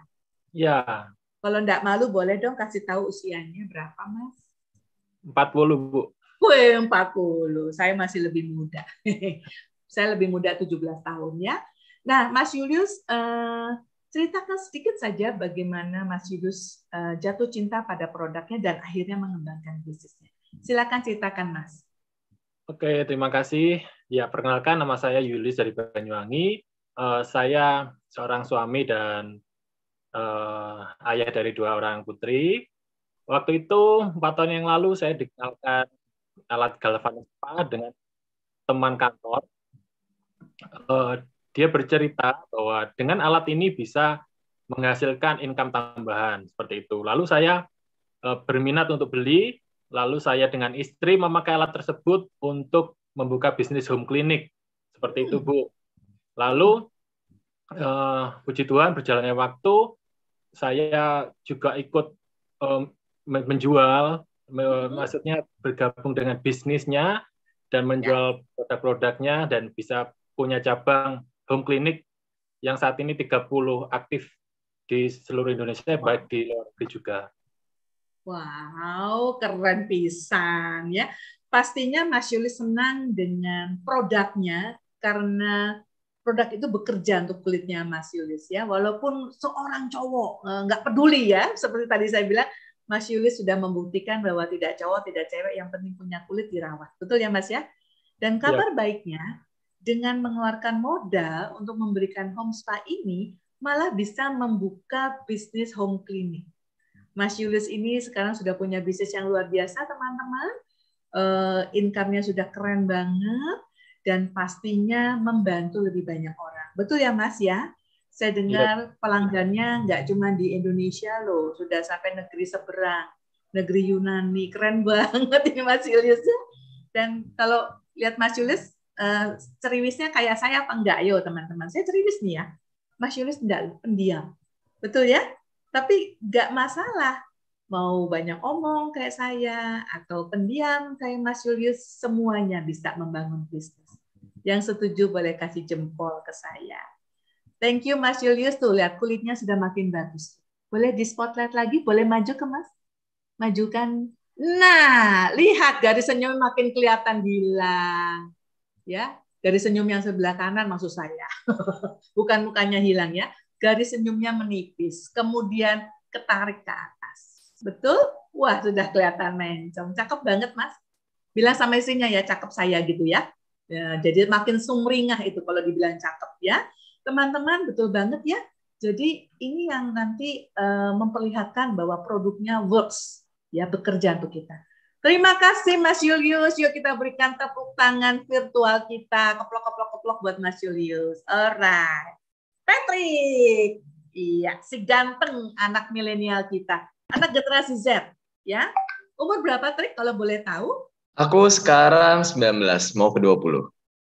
Iya, Kalau nggak malu, boleh dong kasih tahu usianya berapa, Mas? 40, Bu. Wih, 40. Saya masih lebih muda. Saya lebih muda 17 tahun ya. Nah, Mas Julius, ceritakan sedikit saja bagaimana Mas Julius jatuh cinta pada produknya dan akhirnya mengembangkan bisnisnya. Silakan ceritakan, Mas. Oke, terima kasih. Ya, perkenalkan nama saya Julius dari Banyuwangi. Saya seorang suami dan ayah dari 2 orang putri. Waktu itu 4 tahun yang lalu saya dikenalkan alat galvanik spa dengan teman kantor. Dia bercerita bahwa dengan alat ini bisa menghasilkan income tambahan seperti itu. Lalu saya berminat untuk beli, lalu saya dengan istri memakai alat tersebut untuk membuka bisnis home clinic seperti itu, Bu. Lalu puji Tuhan berjalannya waktu, saya juga ikut menjual, maksudnya bergabung dengan bisnisnya dan menjual produk-produknya dan bisa punya cabang home clinic yang saat ini 30 aktif di seluruh Indonesia, baik di luar negeri juga. Wow, keren pisan ya. Pastinya Mas Yuli senang dengan produknya karena produk itu bekerja untuk kulitnya Mas Yulis ya. Walaupun seorang cowok nggak peduli ya, seperti tadi saya bilang, Mas Yulis sudah membuktikan bahwa tidak cowok, tidak cewek, yang penting punya kulit dirawat. Betul ya Mas ya? Dan kabar baiknya, dengan mengeluarkan modal untuk memberikan home spa ini, malah bisa membuka bisnis home clinic. Mas Julius ini sekarang sudah punya bisnis yang luar biasa, teman-teman. Income-nya sudah keren banget, dan pastinya membantu lebih banyak orang. Betul ya, Mas ya? Saya dengar pelanggannya nggak cuma di Indonesia loh, sudah sampai negeri seberang, negeri Yunani. Keren banget ini Mas Julius. Dan kalau lihat Mas Julius, ceriwisnya kayak saya apa enggak? Ayo teman-teman, saya ceriwis nih ya. Mas Julius enggak, pendiam. Betul ya? Tapi enggak masalah. Mau banyak omong kayak saya, atau pendiam kayak Mas Julius, semuanya bisa membangun bisnis. Yang setuju boleh kasih jempol ke saya. Thank you Mas Julius, tuh lihat kulitnya sudah makin bagus. Boleh di spotlight lagi, boleh maju ke Mas? Majukan. Nah, lihat garis senyum makin kelihatan hilang. Ya, garis senyum yang sebelah kanan maksud saya. Bukan mukanya hilang ya. Garis senyumnya menipis, kemudian ketarik ke atas. Betul? Wah, sudah kelihatan mencong. Cakep banget, Mas. Bilang sama istrinya ya, cakep saya gitu ya. Ya, jadi makin sumringah itu kalau dibilang cakep ya. Teman-teman, betul banget ya. Jadi ini yang nanti memperlihatkan bahwa produknya works, ya, bekerja untuk kita. Terima kasih Mas Julius. Yuk kita berikan tepuk tangan virtual kita. Keplok-keplok-keplok buat Mas Julius. Alright. Patrick. Iya, si ganteng anak milenial kita. Anak generasi Z. Ya. Umur berapa, Trik, kalau boleh tahu? Aku sekarang 19, mau ke 20.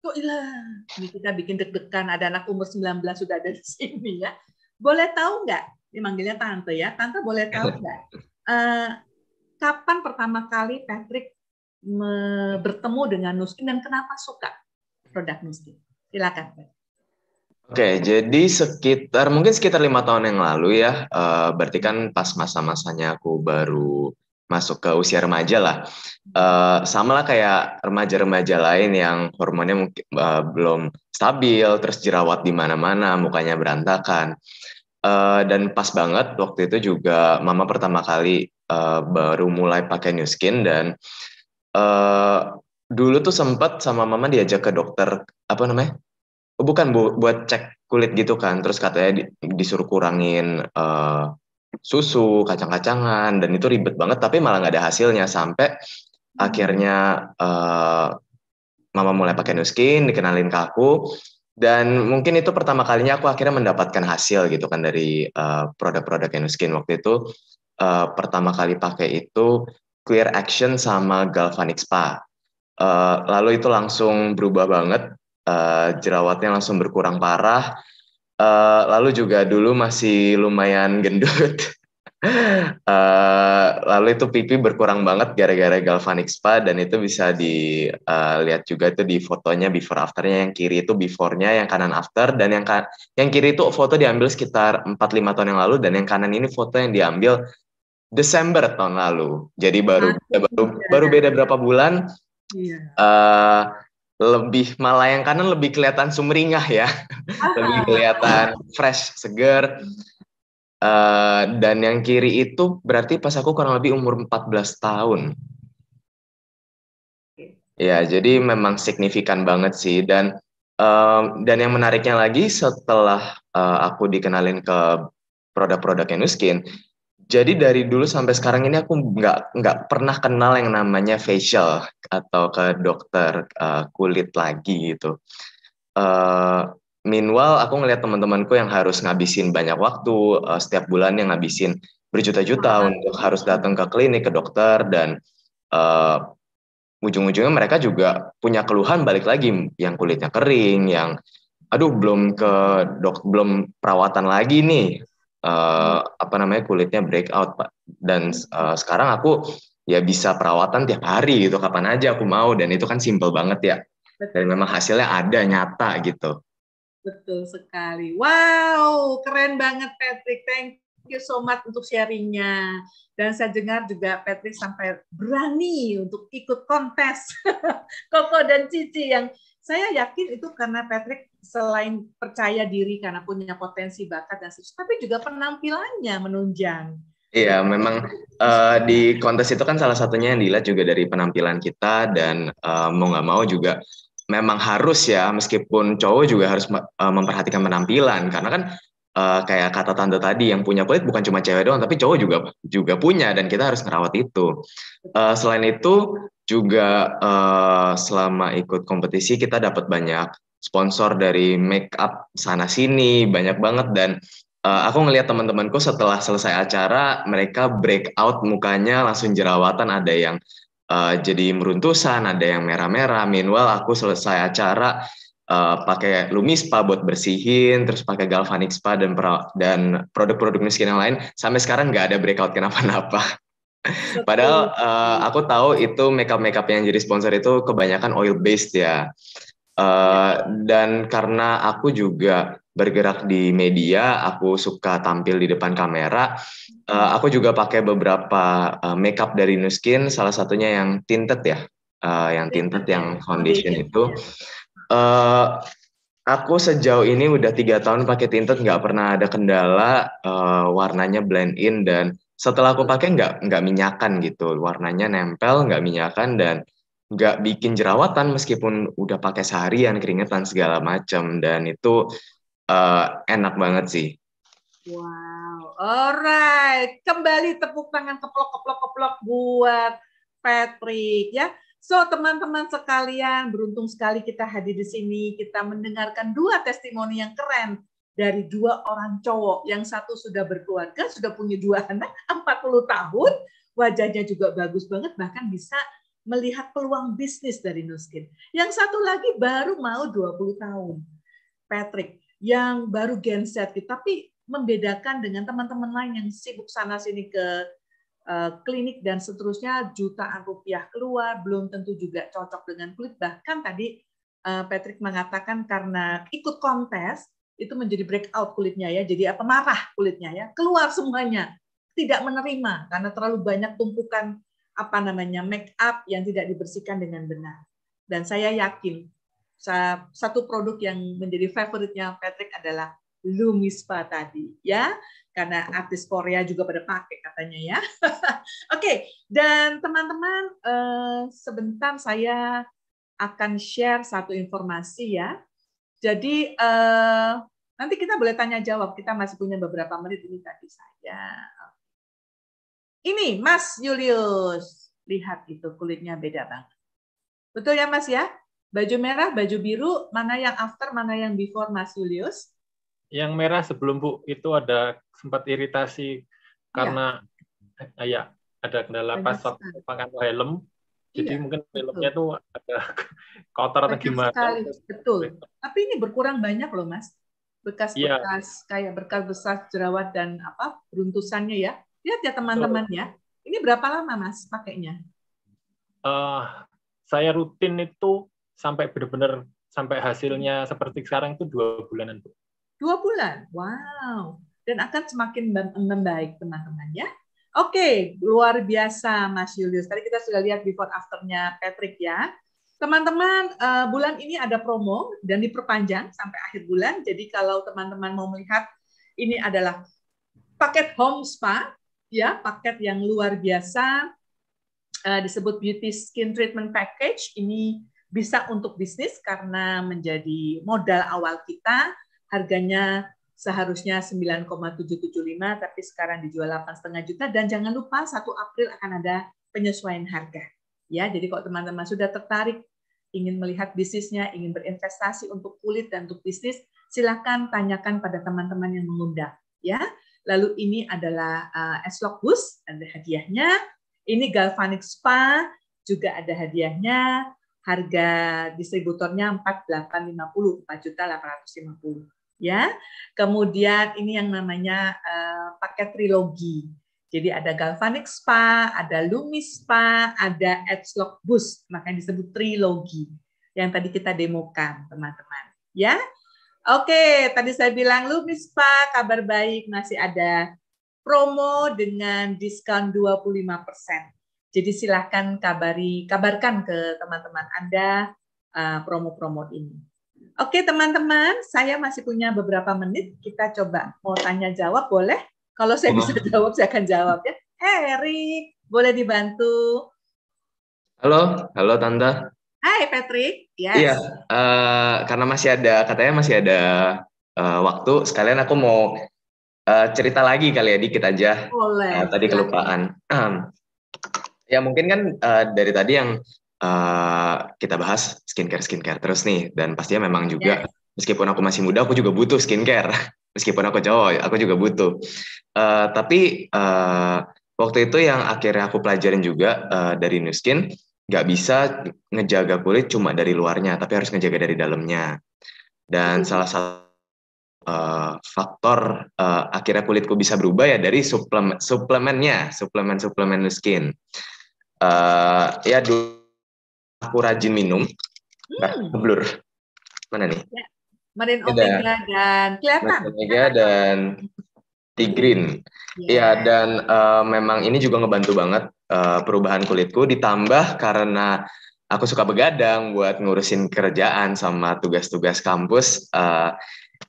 Kok hilang? Ini kita bikin deg-degan. Ada anak umur 19 sudah ada di sini ya. Boleh tahu nggak? Ini manggilnya Tante ya. Tante boleh tahu nggak? Kapan pertama kali Patrick bertemu dengan Nuskin dan kenapa suka produk Nuskin? Silakan. Oke, jadi mungkin sekitar 5 tahun yang lalu ya, berarti kan pas masa-masanya aku baru masuk ke usia remaja lah. Sama lah kayak remaja-remaja lain yang hormonnya mungkin belum stabil, terus jerawat di mana-mana, mukanya berantakan. Dan pas banget waktu itu juga mama pertama kali baru mulai pakai Nu Skin, dan dulu tuh sempat sama mama diajak ke dokter, apa namanya? Bukan Bu, buat cek kulit gitu kan, terus katanya disuruh kurangin susu, kacang-kacangan, dan itu ribet banget, tapi malah nggak ada hasilnya, sampai akhirnya mama mulai pakai Nu Skin, dikenalin ke aku, dan mungkin itu pertama kalinya aku akhirnya mendapatkan hasil gitu kan dari produk-produk Nu Skin. Waktu itu pertama kali pakai itu Clear Action sama Galvanic Spa. Lalu itu langsung berubah banget. jerawatnya langsung berkurang parah. Lalu juga dulu masih lumayan gendut. Lalu itu pipi berkurang banget gara-gara galvanic spa, dan itu bisa dilihat juga itu di fotonya before afternya. Yang kiri itu before-nya, yang kanan after, dan yang kiri itu foto diambil sekitar 4-5 tahun yang lalu, dan yang kanan ini foto yang diambil Desember tahun lalu. Jadi baru beda berapa bulan. Lebih malah yang kanan lebih kelihatan sumringah ya, lebih kelihatan fresh, seger. Dan yang kiri itu berarti pas aku kurang lebih umur 14 tahun. Ya, jadi memang signifikan banget sih. Dan yang menariknya lagi, setelah aku dikenalin ke produk-produknya Nu Skin, jadi dari dulu sampai sekarang ini aku nggak pernah kenal yang namanya facial atau ke dokter kulit lagi gitu. Meanwhile, aku ngelihat teman-temanku yang harus ngabisin banyak waktu setiap bulan, yang ngabisin berjuta-juta untuk harus datang ke klinik, ke dokter, dan ujung-ujungnya mereka juga punya keluhan balik lagi, yang kulitnya kering, yang aduh belum perawatan lagi nih. Kulitnya breakout, Pak. Dan sekarang aku ya bisa perawatan tiap hari gitu, kapan aja aku mau, dan itu kan simple banget ya. Dan memang hasilnya ada, nyata gitu. Betul sekali. Wow, keren banget Patrick. Thank you so much untuk sharingnya. Dan saya dengar juga Patrick sampai berani untuk ikut kontes Koko dan Cici, yang saya yakin itu karena Patrick selain percaya diri karena punya potensi, bakat, dan sebagainya, tapi juga penampilannya menunjang. Iya, memang di kontes itu kan salah satunya yang dilihat juga dari penampilan kita, dan mau nggak mau juga memang harus ya, meskipun cowok juga harus memperhatikan penampilan, karena kan kayak kata tante tadi, yang punya kulit bukan cuma cewek doang, tapi cowok juga punya, dan kita harus ngerawat itu. Selain itu juga selama ikut kompetisi kita dapat banyak sponsor dari make up sana sini, banyak banget. Dan aku ngelihat teman-temanku setelah selesai acara, mereka breakout mukanya langsung jerawatan, ada yang jadi meruntusan, ada yang merah-merah. Meanwhile aku selesai acara pakai Lumispa buat bersihin, terus pakai Galvanic Spa dan produk-produk Nu Skin yang lain, sampai sekarang nggak ada breakout kenapa-napa. Padahal aku tahu itu makeup yang jadi sponsor itu kebanyakan oil based ya. Dan karena aku juga bergerak di media, aku suka tampil di depan kamera. Aku juga pakai beberapa makeup dari Nu Skin, salah satunya yang tinted ya, yang tinted yang foundation itu. Aku sejauh ini udah 3 tahun pakai tinted, nggak pernah ada kendala, warnanya blend in, dan setelah aku pakai nggak minyakan gitu, warnanya nempel, nggak minyakan, dan nggak bikin jerawatan meskipun udah pakai seharian, keringetan segala macam, dan itu enak banget sih. Wow, alright. Kembali tepuk tangan keplok buat Patrick ya. So teman-teman sekalian, beruntung sekali kita hadir di sini. Kita mendengarkan 2 testimoni yang keren dari 2 orang cowok. Yang satu sudah berkeluarga, sudah punya 2 anak, 40 tahun, wajahnya juga bagus banget, bahkan bisa melihat peluang bisnis dari Nu Skin. Yang satu lagi baru mau 20 tahun, Patrick, yang baru Gen Z, tapi membedakan dengan teman-teman lain yang sibuk sana-sini ke klinik dan seterusnya, jutaan rupiah keluar, belum tentu juga cocok dengan kulit. Bahkan tadi Patrick mengatakan karena ikut kontes, itu menjadi breakout kulitnya ya, jadi marah kulitnya ya, keluar semuanya, tidak menerima karena terlalu banyak tumpukan make up yang tidak dibersihkan dengan benar. Dan saya yakin satu produk yang menjadi favoritnya Patrick adalah Lumispa tadi ya, karena artis Korea juga pada pakai katanya ya. Oke, dan teman-teman sebentar saya akan share satu informasi ya. Jadi nanti kita boleh tanya jawab, kita masih punya beberapa menit ini tadi saya. Ini Mas Julius, lihat itu kulitnya beda banget. Betul ya Mas ya? Baju merah, baju biru, mana yang after, mana yang before Mas Julius? Yang merah sebelum Bu itu ada sempat iritasi karena ada kendala pas pakai helm. Jadi mungkin helmnya tuh ada kotor atau Banyak gimana. sekali, betul. Tapi ini berkurang banyak loh, Mas. Bekas-bekas kayak bekas jerawat dan beruntusannya ya. Lihat ya teman-teman ya. Ini berapa lama Mas pakainya? Saya rutin itu sampai benar-benar sampai hasilnya seperti sekarang itu 2 bulanan. 2 bulan? Wow. Dan akan semakin membaik teman-teman ya. Oke, luar biasa Mas Julius. Tadi kita sudah lihat before after-nya Patrick ya. Teman-teman, bulan ini ada promo dan diperpanjang sampai akhir bulan. Jadi kalau teman-teman mau melihat, ini adalah paket home spa, ya, paket yang luar biasa, disebut Beauty Skin Treatment Package. Ini bisa untuk bisnis karena menjadi modal awal kita. Harganya seharusnya 9,775, tapi sekarang dijual 8,5 juta. Dan jangan lupa 1 April akan ada penyesuaian harga. Ya, jadi kalau teman-teman sudah tertarik ingin melihat bisnisnya, ingin berinvestasi untuk kulit dan untuk bisnis, silakan tanyakan pada teman-teman yang mengundang. Ya, lalu ini adalah S-Lock Boost, ada hadiahnya. Ini Galvanic Spa, juga ada hadiahnya. Harga distributornya 4.850, 4.850. Ya, kemudian ini yang namanya paket trilogi. Jadi ada Galvanic Spa, ada Lumi Spa, ada S-Lock Boost, makanya disebut trilogi yang tadi kita demokan, teman-teman. Ya, oke. Tadi saya bilang Lumi Spa, kabar baik masih ada promo dengan diskon 25%. Jadi silahkan kabarkan ke teman-teman Anda promo-promo ini. Oke, teman-teman, saya masih punya beberapa menit. Kita coba mau tanya jawab, boleh? Kalau saya bisa jawab, saya akan jawab ya. Erik, boleh dibantu? Halo Tante. Hai Patrick. Yes. Iya, karena katanya masih ada waktu, sekalian aku mau cerita lagi kali ya, dikit aja. Boleh. Tadi kelupaan. Ya mungkin kan dari tadi yang kita bahas skincare terus nih, dan pastinya memang juga meskipun aku masih muda, aku juga butuh skincare. Meskipun aku cowok, aku juga butuh. Tapi waktu itu yang akhirnya aku pelajarin juga dari Nu Skin, nggak bisa ngejaga kulit cuma dari luarnya, tapi harus ngejaga dari dalamnya. Dan salah satu faktor akhirnya kulitku bisa berubah ya dari suplemen Nu Skin. Ya dulu aku rajin minum. Blur. Mana nih? Ya. Marine Omega dan kelihatan. Omega dan Tigrin. Ya, dan memang ini juga ngebantu banget perubahan kulitku, ditambah karena aku suka begadang buat ngurusin kerjaan sama tugas-tugas kampus.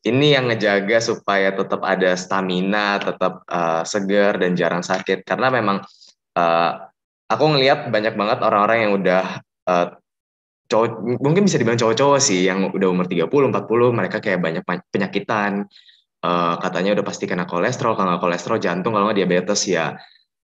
Ini yang ngejaga supaya tetap ada stamina, tetap segar dan jarang sakit. Karena memang aku ngelihat banyak banget orang-orang yang udah mungkin bisa dibilang cowok-cowok sih, yang udah umur 30, 40, mereka kayak banyak penyakitan. Katanya udah pasti kena kolesterol, kalau nggak kolesterol jantung, kalau nggak diabetes. Ya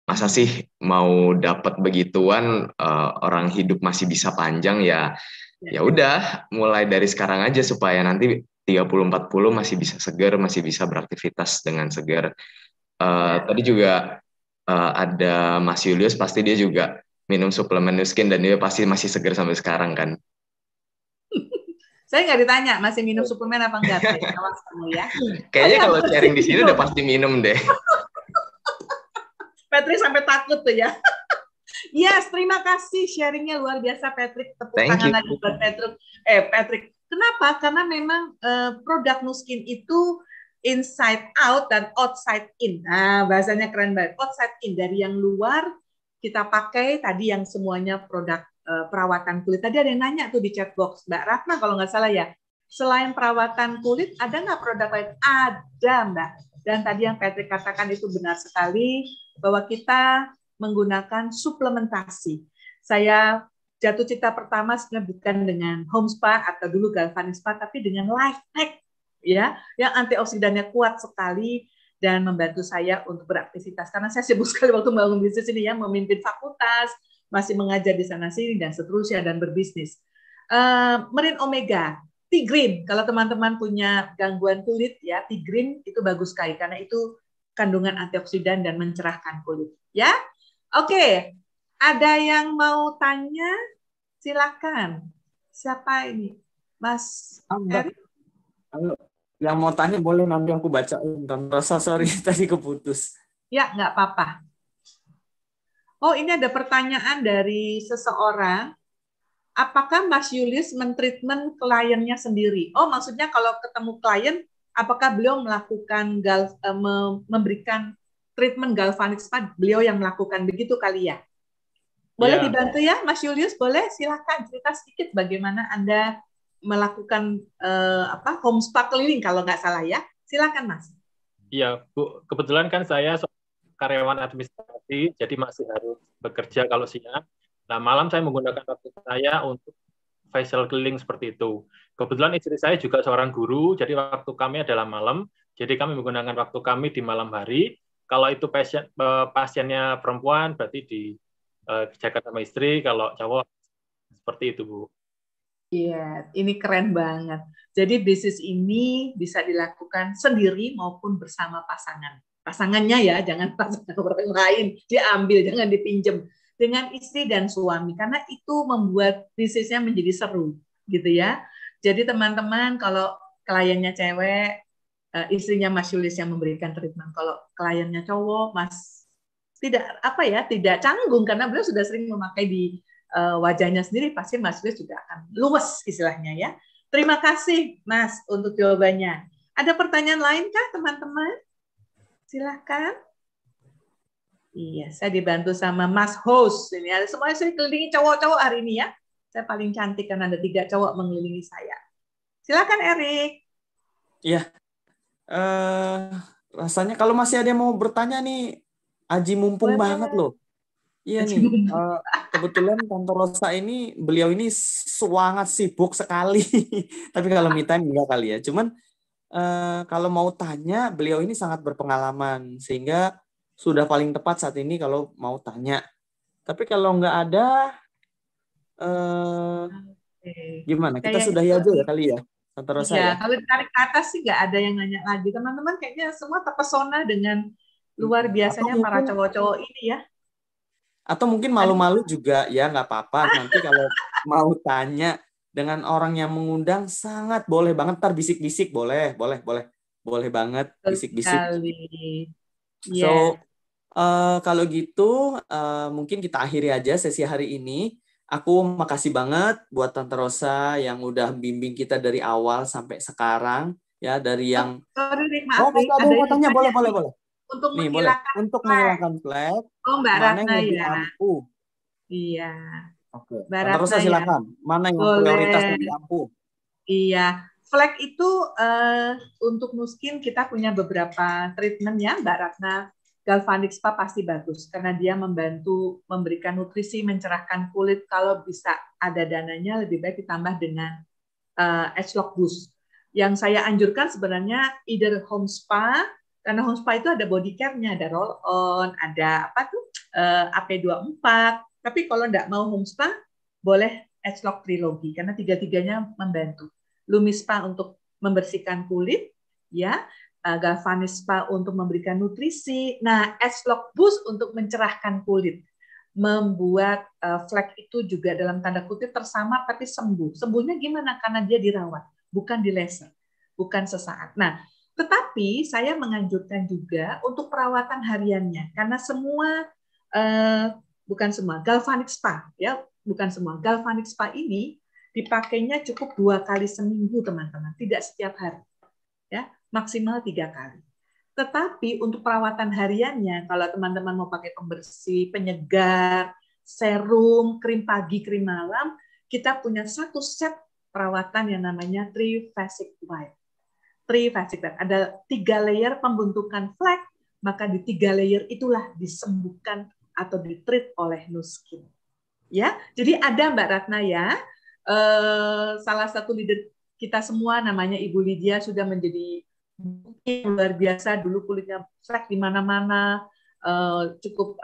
masa sih mau dapat begituan, orang hidup masih bisa panjang ya. Ya udah, mulai dari sekarang aja supaya nanti 30-40 masih bisa segar, masih bisa beraktivitas dengan segar. Tadi juga ada Mas Julius, pasti dia juga minum suplemen Nu Skin dan dia pasti masih segar sampai sekarang kan. Saya nggak ditanya masih minum suplemen apa enggak, awas kamu ya. Kayaknya kalau sharing di sini udah pasti minum deh. Patrick sampai takut tuh ya. Yes, terima kasih sharingnya luar biasa Patrick. Tepuk tangan lagi buat Patrick. Kenapa? Karena memang produk Nu Skin itu inside out dan outside in. Nah, bahasanya keren banget. Outside in, dari yang luar kita pakai, tadi yang semuanya produk perawatan kulit. Tadi ada yang nanya tuh di chat box, Mbak Ratna kalau nggak salah ya. Selain perawatan kulit, ada nggak produk lain? Ada, Mbak. Dan tadi yang Patrick katakan itu benar sekali, bahwa kita menggunakan suplementasi. Saya jatuh cinta pertama sebenarnya bukan dengan home spa atau dulu Galvanic Spa, tapi dengan Life Pack, ya, yang antioksidannya kuat sekali dan membantu saya untuk beraktivitas. Karena saya sibuk sekali waktu membangun bisnis ini ya, memimpin fakultas, masih mengajar di sana sini dan seterusnya, dan berbisnis. Marine Omega, Tigrin, kalau teman-teman punya gangguan kulit ya, Tigrin itu bagus sekali karena itu kandungan antioksidan dan mencerahkan kulit. Ya, oke. Ada yang mau tanya? Silakan. Siapa ini? Mas Mbak, Eri? yang mau tanya boleh nanti aku bacain. Dan rasa sorry tadi keputus. Ya, nggak apa-apa. Oh, ini ada pertanyaan dari seseorang. Apakah Mas Julius mentreatment kliennya sendiri? Oh, maksudnya kalau ketemu klien, apakah beliau melakukan memberikan treatment galvanic spa? Beliau yang melakukan begitu kali ya? Boleh Ya, dibantu ya, Mas Julius? Boleh, silahkan cerita sedikit bagaimana Anda melakukan home spa keliling kalau nggak salah ya. Silakan, Mas. iya Bu. Kebetulan kan saya karyawan administrasi, jadi masih harus bekerja kalau siang. Nah, malam saya menggunakan waktu saya untuk facial cleaning seperti itu. Kebetulan istri saya juga seorang guru, jadi waktu kami adalah malam, jadi kami menggunakan waktu kami di malam hari. Kalau itu pasiennya perempuan, berarti dijaga sama istri, kalau cowok seperti itu, Bu. Iya, ini keren banget. Jadi bisnis ini bisa dilakukan sendiri maupun bersama pasangan. Pasangannya ya, jangan pasangan orang lain diambil, jangan dipinjam. Dengan istri dan suami, karena itu membuat bisnisnya menjadi seru, gitu ya. Jadi teman-teman, kalau kliennya cewek, istrinya Mas Yulis yang memberikan treatment. Kalau kliennya cowok, Mas tidak canggung karena beliau sudah sering memakai di wajahnya sendiri, pasti Mas Yulis juga akan luwes istilahnya ya. Terima kasih Mas untuk jawabannya. Ada pertanyaan lain kah teman-teman? Silahkan. Iya, saya dibantu sama Mas Host. Ini ada semuanya saya kelilingi cowok-cowok hari ini ya. Saya paling cantik karena ada 3 cowok mengelilingi saya. Silakan Erik. Iya. Rasanya kalau masih ada yang mau bertanya nih, Aji mumpung banget loh. Iya nih, kebetulan Tante Rosa ini, beliau ini sangat sibuk sekali. Tapi kalau me time enggak kali ya. Cuman kalau mau tanya, beliau ini sangat berpengalaman. Sehingga sudah paling tepat saat ini kalau mau tanya. Tapi kalau nggak ada, gimana? Kita sudahi aja ya kali ya, Tante Rosa ya. Iya, kalau ditarik ke atas sih nggak ada yang nanya lagi. Teman-teman kayaknya semua terpesona dengan luar biasanya para cowok-cowok ini ya. Atau mungkin malu-malu juga ya, nggak apa-apa. Nanti kalau mau tanya dengan orang yang mengundang, sangat boleh banget. Ntar bisik-bisik, boleh banget bisik-bisik. So, kalau gitu mungkin kita akhiri aja sesi hari ini. Aku makasih banget buat Tante Rosa yang udah bimbing kita dari awal sampai sekarang ya, dari yang masih ada yang tanya, boleh. Untuk Nih, menghilangkan boleh. Untuk menghilangkan flag. Oh, Mbak mana Ratna yang lebih ya. ampuh? Iya. Oke. Mbak Tante Rosa Ratna silakan. Mana yang prioritas lebih ampuh? Iya. Flag itu untuk nuskin kita punya beberapa treatment ya, Mbak Ratna. Galvanic Spa pasti bagus karena dia membantu memberikan nutrisi, mencerahkan kulit. Kalau bisa ada dananya lebih baik ditambah dengan Edge Lock Boost. Yang saya anjurkan sebenarnya either home spa, karena home spa itu ada body care-nya, ada roll on, ada AP24. Tapi kalau nggak mau home spa, boleh Edge Lock Trilogy karena tiga-tiganya membantu. Lumi Spa untuk membersihkan kulit, ya. Galvanic Spa untuk memberikan nutrisi. Nah, Edge Lock Boost untuk mencerahkan kulit. Membuat flek itu juga dalam tanda kutip tersamar tapi sembuh. Sembuhnya gimana? Karena dia dirawat, bukan di laser, bukan sesaat. Nah, tetapi saya menganjurkan juga untuk perawatan hariannya karena semua bukan semua galvanic spa ya, bukan semua galvanic spa ini dipakainya cukup 2 kali seminggu teman-teman, tidak setiap hari, ya maksimal 3 kali. Tetapi untuk perawatan hariannya, kalau teman-teman mau pakai pembersih, penyegar, serum, krim pagi, krim malam, kita punya satu set perawatan yang namanya Triphasic White. Triphasic White. Ada 3 layer pembentukan flek, maka di 3 layer itulah disembuhkan atau ditreat oleh Nuskin. Ya, jadi ada Mbak Ratna ya, salah satu leader kita semua namanya Ibu Lydia sudah menjadi luar biasa, dulu kulitnya flek di mana-mana, cukup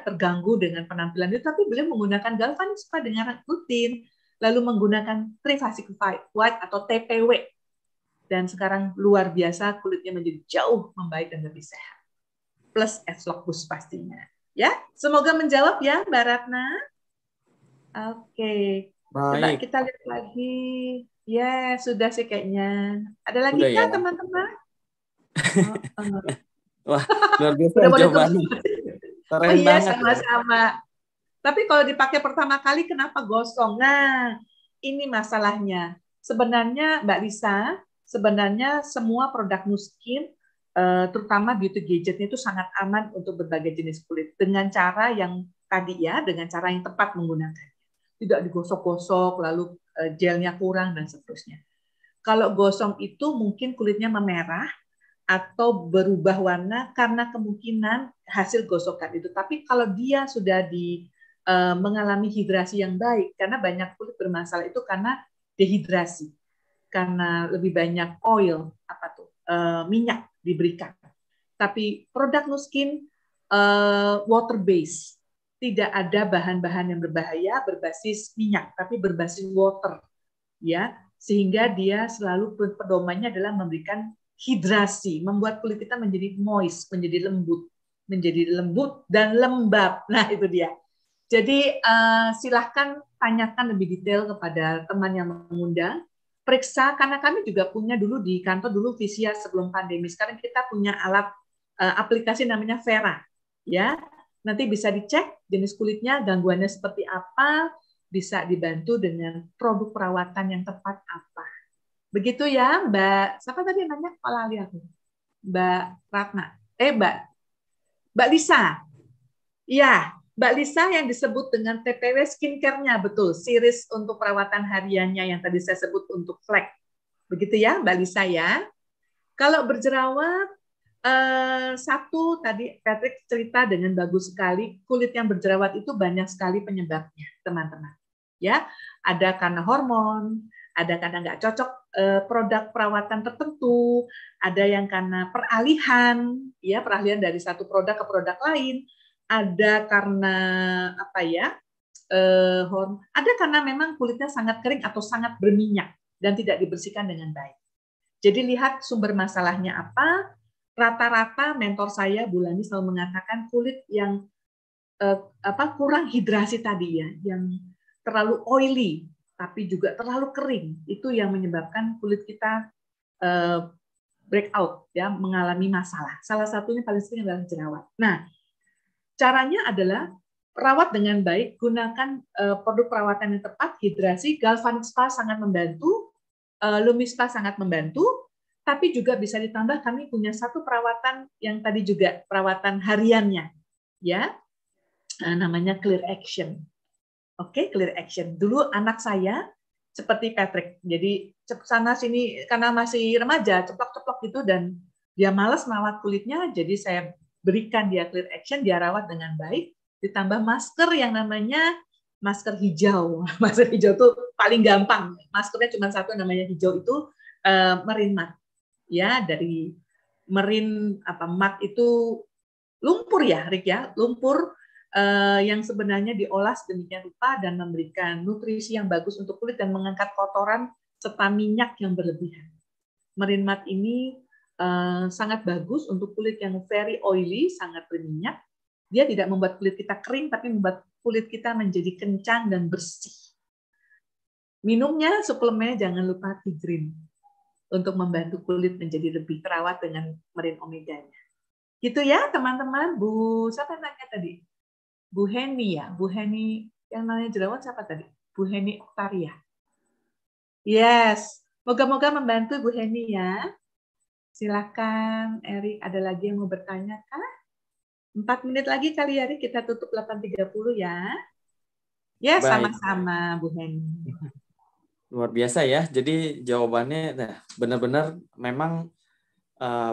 terganggu dengan penampilan itu, tapi beliau menggunakan galvanic spa dengan rutin, lalu menggunakan Triphasic White atau TPW, dan sekarang luar biasa kulitnya menjadi jauh membaik dan lebih sehat, plus Edge Lock Boost pastinya. Ya, semoga menjawab ya Mbak Ratna. Oke, Coba Baik. kita lihat lagi. Ya, sudah sih kayaknya. Ada lagi Udah ya. kah teman-teman? Wah, luar biasa Udah boleh tuh. jawabannya. Oh Keren iya, banget. sama-sama. Tapi kalau dipakai pertama kali, kenapa gosong? Nah, ini masalahnya. Sebenarnya, Mbak Lisa, sebenarnya semua produk Nuskin, terutama beauty gadgetnya itu sangat aman untuk berbagai jenis kulit. Dengan cara yang tadi ya, dengan cara yang tepat menggunakan. Tidak digosok-gosok, lalu gelnya kurang, dan seterusnya. Kalau gosong itu mungkin kulitnya memerah, atau berubah warna karena kemungkinan hasil gosokan itu. Tapi kalau dia sudah mengalami hidrasi yang baik, karena banyak kulit bermasalah itu karena dehidrasi, karena lebih banyak oil, minyak diberikan. Tapi produk Nuskin water base, tidak ada bahan-bahan yang berbahaya berbasis minyak, tapi berbasis water, ya, sehingga dia selalu pedomannya adalah memberikan hidrasi, membuat kulit kita menjadi moist, menjadi lembut dan lembab. Nah, itu dia. Jadi silahkan tanyakan lebih detail kepada teman yang mengundang. Periksa, karena kami juga punya dulu di kantor dulu Visia sebelum pandemi. Sekarang kita punya alat aplikasi namanya Vera, ya. Nanti bisa dicek jenis kulitnya, gangguannya seperti apa, bisa dibantu dengan produk perawatan yang tepat apa. Begitu ya, Mbak. Siapa tadi yang nanya? Kepala Ali aku. Mbak Ratna. Mbak Lisa. Iya, Mbak Lisa yang disebut dengan TPW skincare-nya, betul. Series untuk perawatan hariannya yang tadi saya sebut untuk flek. Begitu ya, Mbak Lisa ya. Kalau berjerawat, satu tadi Patrick cerita dengan bagus sekali, kulit yang berjerawat itu banyak sekali penyebabnya, teman-teman. Ya, ada karena hormon, ada karena nggak cocok produk perawatan tertentu, ada yang karena peralihan, ya peralihan dari satu produk ke produk lain, ada karena ada karena memang kulitnya sangat kering atau sangat berminyak dan tidak dibersihkan dengan baik. Jadi lihat sumber masalahnya apa. Rata-rata mentor saya Bulani selalu mengatakan kulit yang kurang hidrasi tadi ya, yang terlalu oily tapi juga terlalu kering, itu yang menyebabkan kulit kita breakout, ya, mengalami masalah. Salah satunya paling sering adalah jerawat. Nah, caranya adalah rawat dengan baik, gunakan produk perawatan yang tepat, hidrasi. Galvanic Spa sangat membantu, Lumi Spa sangat membantu, tapi juga bisa ditambah kami punya satu perawatan yang tadi juga perawatan hariannya, ya, namanya Clear Action. Oke, Clear Action. Dulu anak saya seperti Patrick, jadi sana sini karena masih remaja, ceplok-ceplok gitu dan dia malas merawat kulitnya, jadi saya berikan dia Clear Action, dia rawat dengan baik, ditambah masker yang namanya masker hijau. Masker hijau itu paling gampang. Maskernya cuma satu namanya hijau, itu Marine Matte. Ya, dari Marine matte itu lumpur ya, Rick ya, lumpur yang sebenarnya diolah sedemikian rupa dan memberikan nutrisi yang bagus untuk kulit dan mengangkat kotoran serta minyak yang berlebihan. Marine Matte ini sangat bagus untuk kulit yang very oily, sangat berminyak. Dia tidak membuat kulit kita kering, tapi membuat kulit kita menjadi kencang dan bersih. Minumnya, suplemennya jangan lupa tea green untuk membantu kulit menjadi lebih terawat dengan Marine Omega-nya. Gitu ya, teman-teman. Bu, siapa nanya tadi? Bu Heni ya, Bu Heni yang namanya jerawat siapa tadi? Bu Heni Oktaria. Yes, moga-moga membantu Bu Heni ya. Silakan, Erik, ada lagi yang mau bertanya kah? 4 menit lagi kali ya, Erik, kita tutup 8.30 ya. Ya, sama-sama Bu Heni. Luar biasa ya. Jadi jawabannya benar-benar memang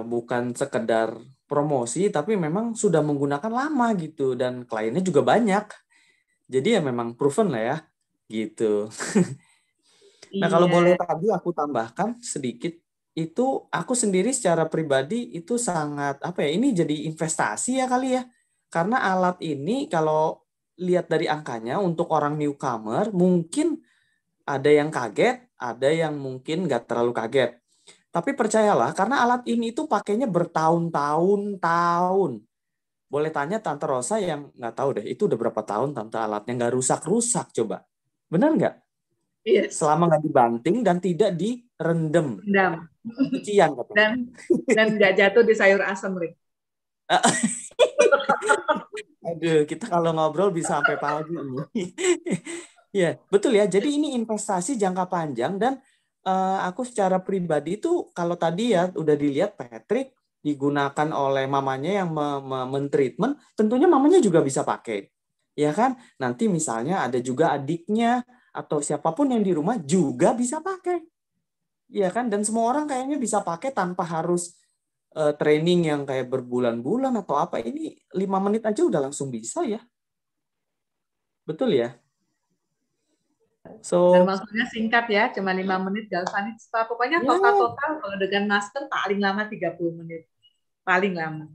bukan sekedar promosi, tapi memang sudah menggunakan lama gitu dan kliennya juga banyak. Jadi ya memang proven lah ya, gitu. Nah, kalau boleh tadi aku tambahkan sedikit, itu aku sendiri secara pribadi itu sangat ini jadi investasi ya kali ya. Karena alat ini kalau lihat dari angkanya untuk orang newcomer mungkin ada yang kaget, ada yang mungkin nggak terlalu kaget. Tapi percayalah, karena alat ini itu pakainya bertahun-tahun. Boleh tanya Tante Rosa yang nggak tahu deh, itu udah berapa tahun Tante alatnya nggak rusak-rusak, coba. Benar nggak? Iya. selama nggak dibanting dan tidak direndam. Rendam. Cucian katanya. Dan nggak jatuh di sayur asem, Rik. Aduh, kita kalau ngobrol bisa sampai pagi nih. Ya, betul ya. Jadi ini investasi jangka panjang dan aku secara pribadi itu kalau tadi ya udah dilihat Patrick digunakan oleh mamanya yang men-treatment, tentunya mamanya juga bisa pakai. Ya kan? Nanti misalnya ada juga adiknya atau siapapun yang di rumah juga bisa pakai. Ya kan? Dan semua orang kayaknya bisa pakai tanpa harus training yang kayak berbulan-bulan atau apa. Ini 5 menit aja udah langsung bisa ya. Betul ya? Dan So, maksudnya singkat ya, cuma 5 menit galvanista. Pokoknya ya, total kalau dengan master paling lama 30 menit. Paling lama.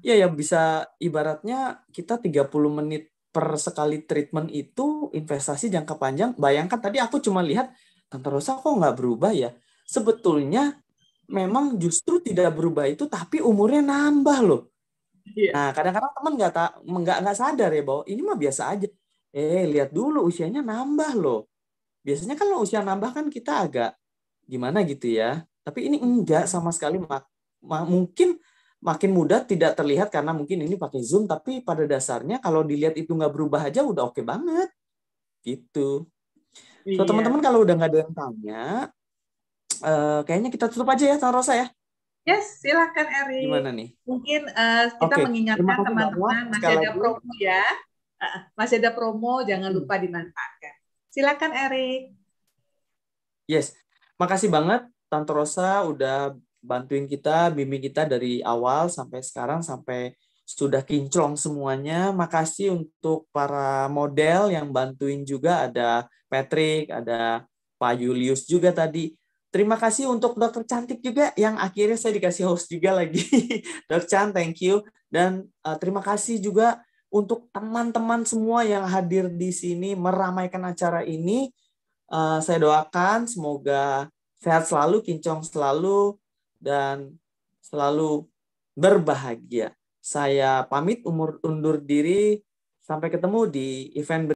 ya bisa ibaratnya kita 30 menit per sekali treatment itu investasi jangka panjang. Bayangkan tadi aku cuma lihat Tante Rosa kok nggak berubah ya. Sebetulnya memang justru tidak berubah itu tapi umurnya nambah loh. Iya. Nah, kadang-kadang teman nggak sadar ya bahwa ini mah biasa aja. Lihat dulu usianya nambah loh. Biasanya kan kalau usia nambah kan kita agak gimana gitu ya. Tapi ini enggak sama sekali. Mungkin makin muda tidak terlihat karena mungkin ini pakai Zoom, tapi pada dasarnya kalau dilihat itu nggak berubah aja udah oke banget. Gitu. So, teman-teman kalau udah nggak ada yang tanya, kayaknya kita tutup aja ya, Tante Rosa ya. Yes, silakan Eri. Gimana nih? Mungkin kita Oke, mengingatkan terima kasih teman-teman banyak. masih Sekali ada lagi. promo ya. Masih ada promo, jangan lupa dimanfaatkan. Silakan Eri. Yes, makasih banget Tante Rosa udah bantuin kita, bimbing kita dari awal sampai sekarang sampai sudah kinclong semuanya. Makasih untuk para model yang bantuin juga, ada Patrick, ada Pak Julius juga tadi. Terima kasih untuk Dokter Cantik juga yang akhirnya saya dikasih host juga lagi. Dok Chan, thank you. Dan terima kasih juga untuk teman-teman semua yang hadir di sini meramaikan acara ini. Saya doakan semoga sehat selalu, kinclong selalu, dan selalu berbahagia. Saya pamit undur diri. Sampai ketemu di event berikutnya.